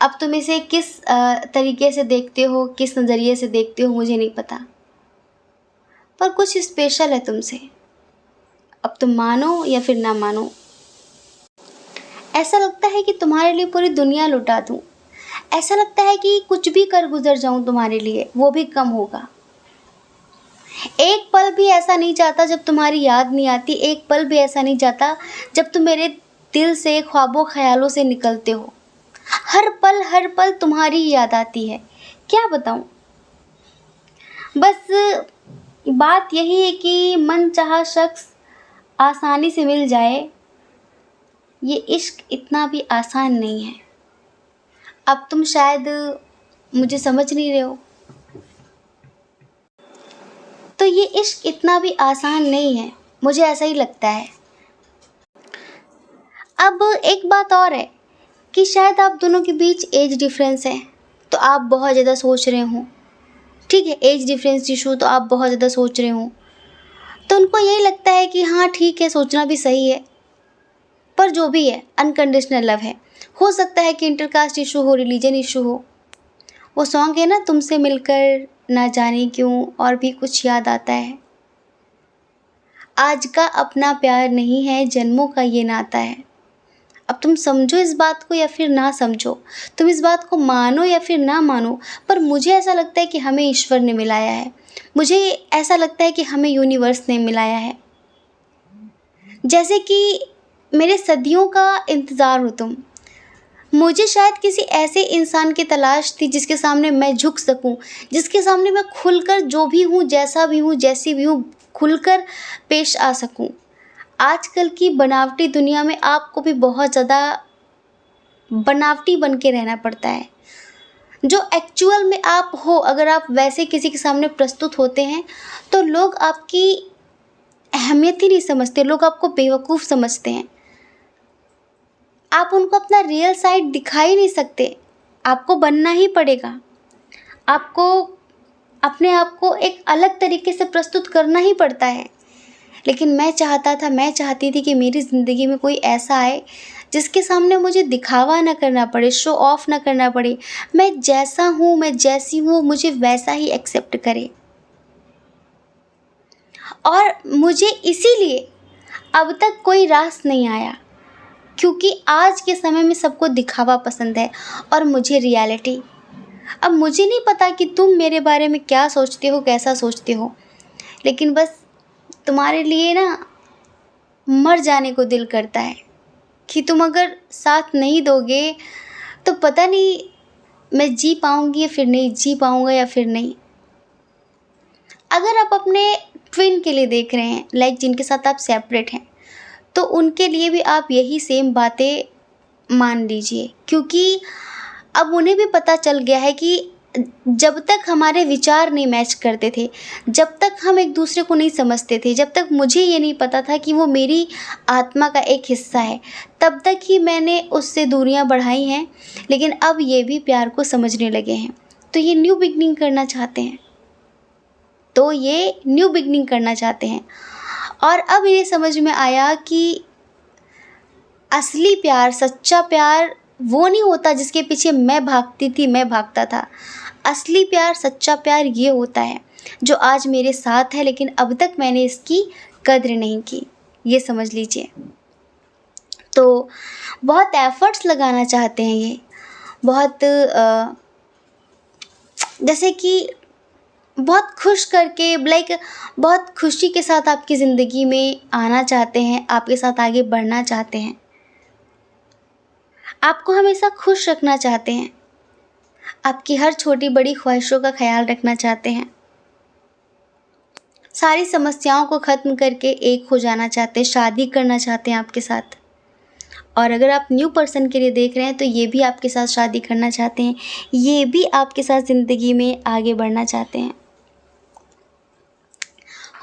अब तुम इसे किस तरीके से देखते हो, किस नज़रिए से देखते हो, मुझे नहीं पता, पर कुछ स्पेशल है तुमसे। अब तुम मानो या फिर ना मानो, ऐसा लगता है कि तुम्हारे लिए पूरी दुनिया लुटा दूँ, ऐसा लगता है कि कुछ भी कर गुजर जाऊं तुम्हारे लिए वो भी कम होगा। एक पल भी ऐसा नहीं जाता जब तुम्हारी याद नहीं आती, एक पल भी ऐसा नहीं जाता जब तुम मेरे दिल से ख्वाबों ख्यालों से निकलते हो। हर पल तुम्हारी याद आती है। क्या बताऊं, बस बात यही है कि मन चाहा शख्स आसानी से मिल जाए, ये इश्क इतना भी आसान नहीं है। अब तुम शायद मुझे समझ नहीं रहे हो, तो ये इश्क इतना भी आसान नहीं है, मुझे ऐसा ही लगता है। अब एक बात और है कि शायद आप दोनों के बीच एज डिफरेंस है, तो आप बहुत ज़्यादा सोच रहे हो। ठीक है, एज डिफरेंस इशू तो आप बहुत ज़्यादा सोच रहे हो, तो उनको यही लगता है कि हाँ ठीक है, सोचना भी सही है, पर जो भी है अनकंडीशनल लव है। हो सकता है कि इंटरकास्ट इशू हो, रिलीजन इशू हो। वो सॉन्ग है ना, तुमसे मिलकर ना जाने क्यों और भी कुछ याद आता है। आज का अपना प्यार नहीं है, जन्मों का ये नाता है। अब तुम समझो इस बात को या फिर ना समझो, तुम इस बात को मानो या फिर ना मानो, पर मुझे ऐसा लगता है कि हमें ईश्वर ने मिलाया है। मुझे ऐसा लगता है कि हमें यूनिवर्स ने मिलाया है। जैसे कि मेरे सदियों का इंतज़ार हो तुम। मुझे शायद किसी ऐसे इंसान की तलाश थी जिसके सामने मैं झुक सकूं, जिसके सामने मैं खुलकर जो भी हूँ, जैसा भी हूँ, जैसी भी हूँ, खुलकर पेश आ सकूं। आजकल की बनावटी दुनिया में आपको भी बहुत ज़्यादा बनावटी बन के रहना पड़ता है। जो एक्चुअल में आप हो, अगर आप वैसे किसी के सामने प्रस्तुत होते हैं तो लोग आपकी अहमियत ही नहीं समझते, लोग आपको बेवकूफ़ समझते हैं। आप उनको अपना रियल साइड दिखा ही नहीं सकते, आपको बनना ही पड़ेगा। आपको अपने आप को एक अलग तरीके से प्रस्तुत करना ही पड़ता है। लेकिन मैं चाहती थी कि मेरी ज़िंदगी में कोई ऐसा आए जिसके सामने मुझे दिखावा ना करना पड़े, शो ऑफ ना करना पड़े। मैं जैसा हूँ, मैं जैसी हूँ, मुझे वैसा ही एक्सेप्ट करे। और मुझे इसीलिए अब तक कोई रास नहीं आया, क्योंकि आज के समय में सबको दिखावा पसंद है और मुझे रियलिटी। अब मुझे नहीं पता कि तुम मेरे बारे में क्या सोचते हो, कैसा सोचते हो, लेकिन बस तुम्हारे लिए ना मर जाने को दिल करता है कि तुम अगर साथ नहीं दोगे तो पता नहीं मैं जी पाऊँगी या फिर नहीं, जी पाऊँगा या फिर नहीं। अगर आप अपने ट्विन के लिए देख रहे हैं, लाइक जिनके साथ आप सेपरेट हैं, तो उनके लिए भी आप यही सेम बातें मान लीजिए, क्योंकि अब उन्हें भी पता चल गया है कि जब तक हमारे विचार नहीं मैच करते थे, जब तक हम एक दूसरे को नहीं समझते थे, जब तक मुझे ये नहीं पता था कि वो मेरी आत्मा का एक हिस्सा है, तब तक ही मैंने उससे दूरियां बढ़ाई हैं। लेकिन अब ये भी प्यार को समझने लगे हैं, तो ये न्यू बिगनिंग करना चाहते हैं, और अब ये समझ में आया कि असली प्यार, सच्चा प्यार वो नहीं होता जिसके पीछे मैं भागती थी, मैं भागता था। असली प्यार, सच्चा प्यार ये होता है जो आज मेरे साथ है, लेकिन अब तक मैंने इसकी कद्र नहीं की, ये समझ लीजिए। तो बहुत एफर्ट्स लगाना चाहते हैं ये, बहुत जैसे कि बहुत खुश करके, लाइक बहुत खुशी के साथ आपकी ज़िंदगी में आना चाहते हैं, आपके साथ आगे बढ़ना चाहते हैं, आपको हमेशा खुश रखना चाहते हैं, आपकी हर छोटी बड़ी ख्वाहिशों का ख्याल रखना चाहते हैं, सारी समस्याओं को ख़त्म करके एक हो जाना चाहते हैं, शादी करना चाहते हैं आपके साथ। और अगर आप न्यू पर्सन के लिए देख रहे हैं तो ये भी आपके साथ शादी करना चाहते हैं, ये भी आपके साथ ज़िंदगी में आगे बढ़ना चाहते हैं।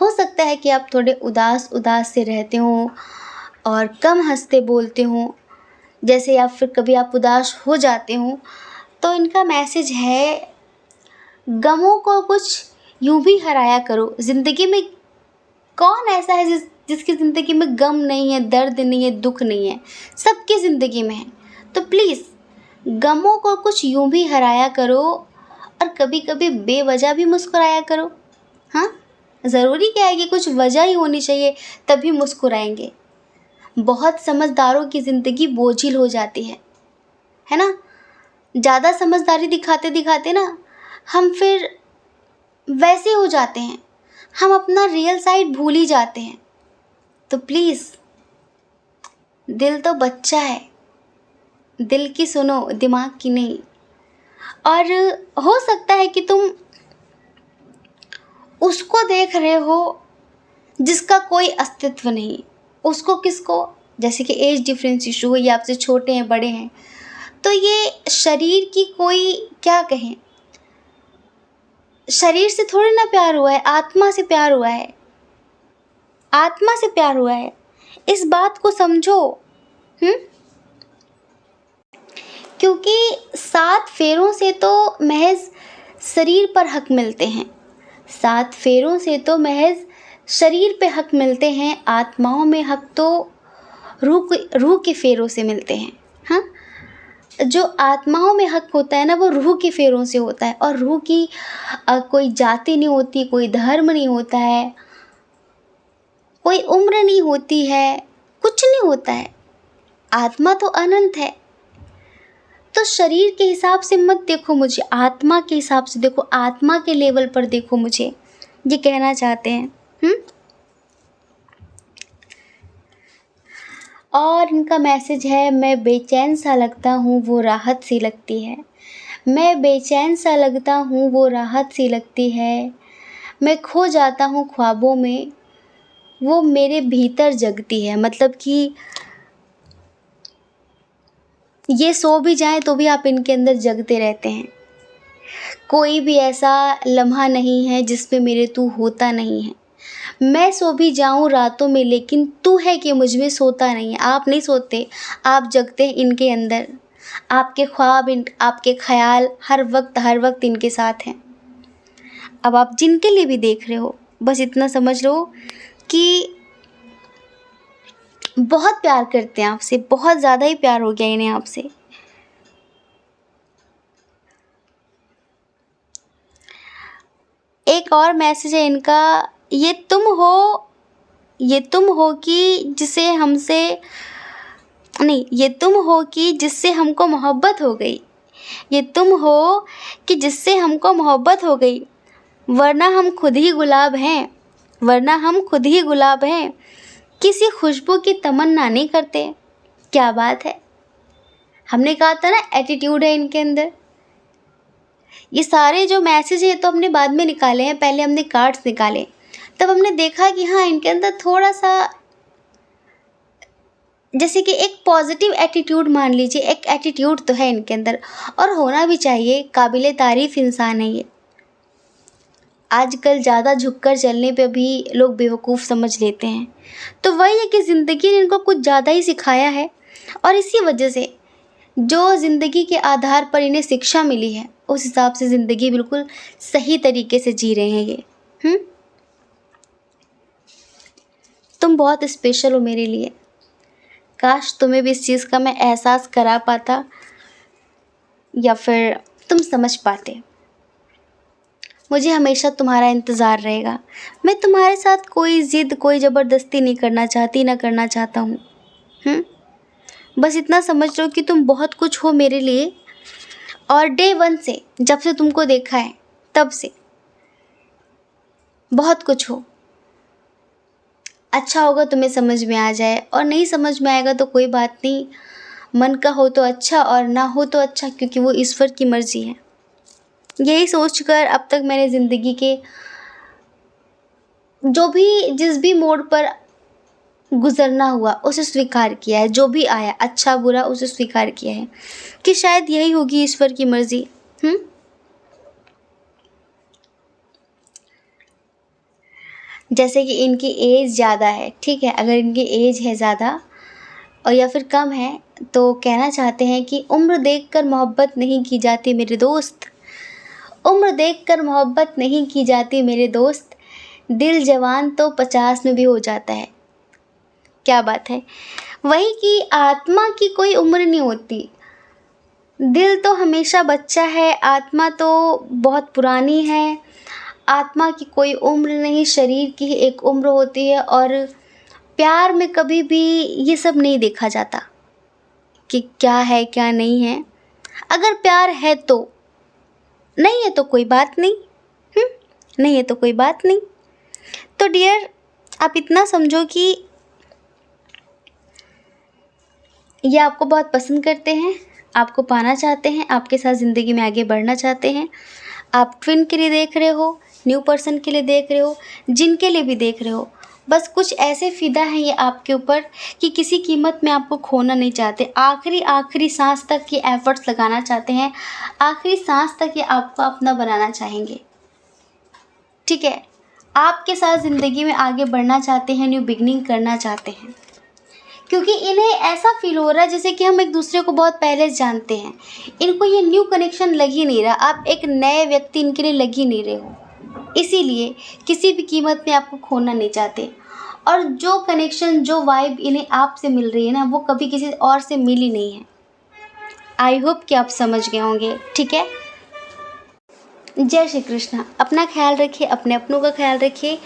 हो सकता है कि आप थोड़े उदास से रहते हों और कम हंसते बोलते हों, जैसे, या फिर कभी आप उदास हो जाते हों, तो इनका मैसेज है, गमों को कुछ यूं भी हराया करो। ज़िंदगी में कौन ऐसा है जिसकी ज़िंदगी में गम नहीं है, दर्द नहीं है, दुख नहीं है? सबकी ज़िंदगी में है। तो प्लीज़ गमों को कुछ यूं भी हराया करो और कभी कभी बेवजह भी मुस्कुराया करो। हाँ, ज़रूरी क्या है कि कुछ वजह ही होनी चाहिए तभी मुस्कुराएंगे? बहुत समझदारों की ज़िंदगी बोझिल हो जाती है ना? ज़्यादा समझदारी दिखाते दिखाते ना हम फिर वैसे हो जाते हैं, हम अपना रियल साइड भूल ही जाते हैं। तो प्लीज़, दिल तो बच्चा है, दिल की सुनो, दिमाग की नहीं। और हो सकता है कि तुम उसको देख रहे हो जिसका कोई अस्तित्व नहीं। उसको किसको? जैसे कि एज डिफरेंस इशू है, ये आपसे छोटे हैं बड़े हैं, तो ये शरीर की कोई क्या कहें, शरीर से थोड़ी ना प्यार हुआ है, आत्मा से प्यार हुआ है, आत्मा से प्यार हुआ है। इस बात को समझो। क्योंकि 7 फेरों से तो महज शरीर पर हक मिलते हैं, 7 फेरों से तो महज शरीर पे हक मिलते हैं, आत्माओं में हक तो रूह के फेरों से मिलते हैं। हाँ, जो आत्माओं में हक होता है ना, वो रूह के फेरों से होता है। और रूह की कोई जाति नहीं होती, कोई धर्म नहीं होता है, कोई उम्र नहीं होती है, कुछ नहीं होता है। आत्मा तो अनंत है। तो शरीर के हिसाब से मत देखो मुझे, आत्मा के हिसाब से देखो, आत्मा के लेवल पर देखो मुझे, ये कहना चाहते हैं। और इनका मैसेज है, मैं बेचैन सा लगता हूँ वो राहत सी लगती है, मैं बेचैन सा लगता हूँ वो राहत सी लगती है, मैं खो जाता हूँ ख्वाबों में वो मेरे भीतर जगती है। मतलब कि ये सो भी जाएं तो भी आप इनके अंदर जगते रहते हैं। कोई भी ऐसा लम्हा नहीं है जिसमें मेरे तू होता नहीं है। मैं सो भी जाऊं रातों में लेकिन तू है कि मुझ में सोता नहीं है। आप नहीं सोते, आप जगते हैं इनके अंदर। आपके ख्वाब, आपके ख्याल हर वक्त इनके साथ हैं। अब आप जिनके लिए भी देख रहे हो, बस इतना समझ लो कि बहुत प्यार करते हैं आपसे, बहुत ज़्यादा ही प्यार हो गया इन्हें आपसे। एक और मैसेज है इनका, ये तुम हो कि जिसे हमसे नहीं, ये तुम हो कि जिससे हमको मोहब्बत हो गई, ये तुम हो कि जिससे हमको मोहब्बत हो गई, वरना हम खुद ही गुलाब हैं, वरना हम खुद ही गुलाब हैं, किसी खुशबू की तमन्ना नहीं करते। क्या बात है, हमने कहा था ना एटीट्यूड है इनके अंदर। ये सारे जो मैसेज है तो हमने बाद में निकाले हैं, पहले हमने कार्ड्स निकाले, तब हमने देखा कि हाँ, इनके अंदर थोड़ा सा जैसे कि एक पॉजिटिव एटीट्यूड, मान लीजिए एक एटीट्यूड तो है इनके अंदर, और होना भी चाहिए। काबिले तारीफ़ इंसान है ये। आजकल ज़्यादा झुककर चलने पे भी लोग बेवकूफ़ समझ लेते हैं। तो वही है कि ज़िंदगी ने इनको कुछ ज़्यादा ही सिखाया है, और इसी वजह से जो ज़िंदगी के आधार पर इन्हें शिक्षा मिली है, उस हिसाब से ज़िंदगी बिल्कुल सही तरीके से जी रहे हैं ये। तुम बहुत स्पेशल हो मेरे लिए। काश तुम्हें भी इस चीज़ का मैं एहसास करा पाता, या फिर तुम समझ पाते। मुझे हमेशा तुम्हारा इंतज़ार रहेगा। मैं तुम्हारे साथ कोई ज़िद, कोई ज़बरदस्ती नहीं करना चाहती, ना करना चाहता हूँ। बस इतना समझ लो कि तुम बहुत कुछ हो मेरे लिए, और डे 1 से, जब से तुमको देखा है तब से बहुत कुछ हो। अच्छा होगा तुम्हें समझ में आ जाए, और नहीं समझ में आएगा तो कोई बात नहीं। मन का हो तो अच्छा, और ना हो तो अच्छा, क्योंकि वो ईश्वर की मर्ज़ी है। यही सोचकर अब तक मैंने ज़िंदगी के जिस भी मोड़ पर गुज़रना हुआ उसे स्वीकार किया है। जो भी आया, अच्छा बुरा, उसे स्वीकार किया है कि शायद यही होगी ईश्वर की मर्ज़ी। जैसे कि इनकी एज ज़्यादा है, ठीक है, अगर इनकी एज है ज़्यादा और या फिर कम है, तो कहना चाहते हैं कि उम्र देखकर मोहब्बत नहीं की जाती मेरे दोस्त, उम्र देखकर मोहब्बत नहीं की जाती मेरे दोस्त, दिल जवान तो 50 में भी हो जाता है। क्या बात है, वही कि आत्मा की कोई उम्र नहीं होती। दिल तो हमेशा बच्चा है, आत्मा तो बहुत पुरानी है। आत्मा की कोई उम्र नहीं, शरीर की ही एक उम्र होती है। और प्यार में कभी भी ये सब नहीं देखा जाता कि क्या है क्या नहीं है। अगर प्यार है तो, नहीं है तो कोई बात नहीं, नहीं है तो कोई बात नहीं। तो डियर, आप इतना समझो कि ये आपको बहुत पसंद करते हैं, आपको पाना चाहते हैं, आपके साथ ज़िंदगी में आगे बढ़ना चाहते हैं। आप ट्विन के लिए देख रहे हो, न्यू पर्सन के लिए देख रहे हो, जिनके लिए भी देख रहे हो, बस कुछ ऐसे फ़िदा हैं ये आपके ऊपर कि किसी कीमत में आपको खोना नहीं चाहते। आखिरी सांस तक ये एफ़र्ट्स लगाना चाहते हैं, आखिरी सांस तक ये आपको अपना बनाना चाहेंगे। ठीक है, आपके साथ ज़िंदगी में आगे बढ़ना चाहते हैं, न्यू बिगनिंग करना चाहते हैं, क्योंकि इन्हें ऐसा फील हो रहा है जैसे कि हम एक दूसरे को बहुत पहले से जानते हैं। इनको ये न्यू कनेक्शन लग ही नहीं रहा, आप एक नए व्यक्ति इनके लिए लग ही नहीं रहे हो, इसीलिए किसी भी कीमत में आपको खोना नहीं चाहते। और जो कनेक्शन, जो वाइब इन्हें आपसे मिल रही है ना, वो कभी किसी और से मिली नहीं है। आई होप कि आप समझ गए होंगे। ठीक है, जय श्री कृष्णा। अपना ख्याल रखिए, अपने अपनों का ख्याल रखिए।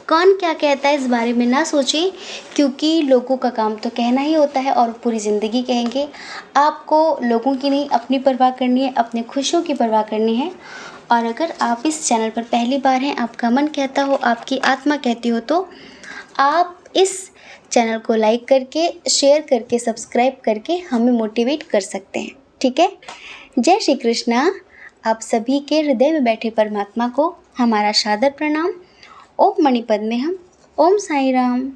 कौन क्या कहता है इस बारे में ना सोचें, क्योंकि लोगों का काम तो कहना ही होता है और पूरी ज़िंदगी कहेंगे। आपको लोगों की नहीं, अपनी परवाह करनी है, अपने खुशियों की परवाह करनी है। और अगर आप इस चैनल पर पहली बार हैं, आपका मन कहता हो, आपकी आत्मा कहती हो, तो आप इस चैनल को लाइक करके, शेयर करके, सब्सक्राइब करके हमें मोटिवेट कर सकते हैं। ठीक है, जय श्री कृष्णा। आप सभी के हृदय में बैठे परमात्मा को हमारा सादर प्रणाम। ओम मणिपद में हम। ओम साई राम।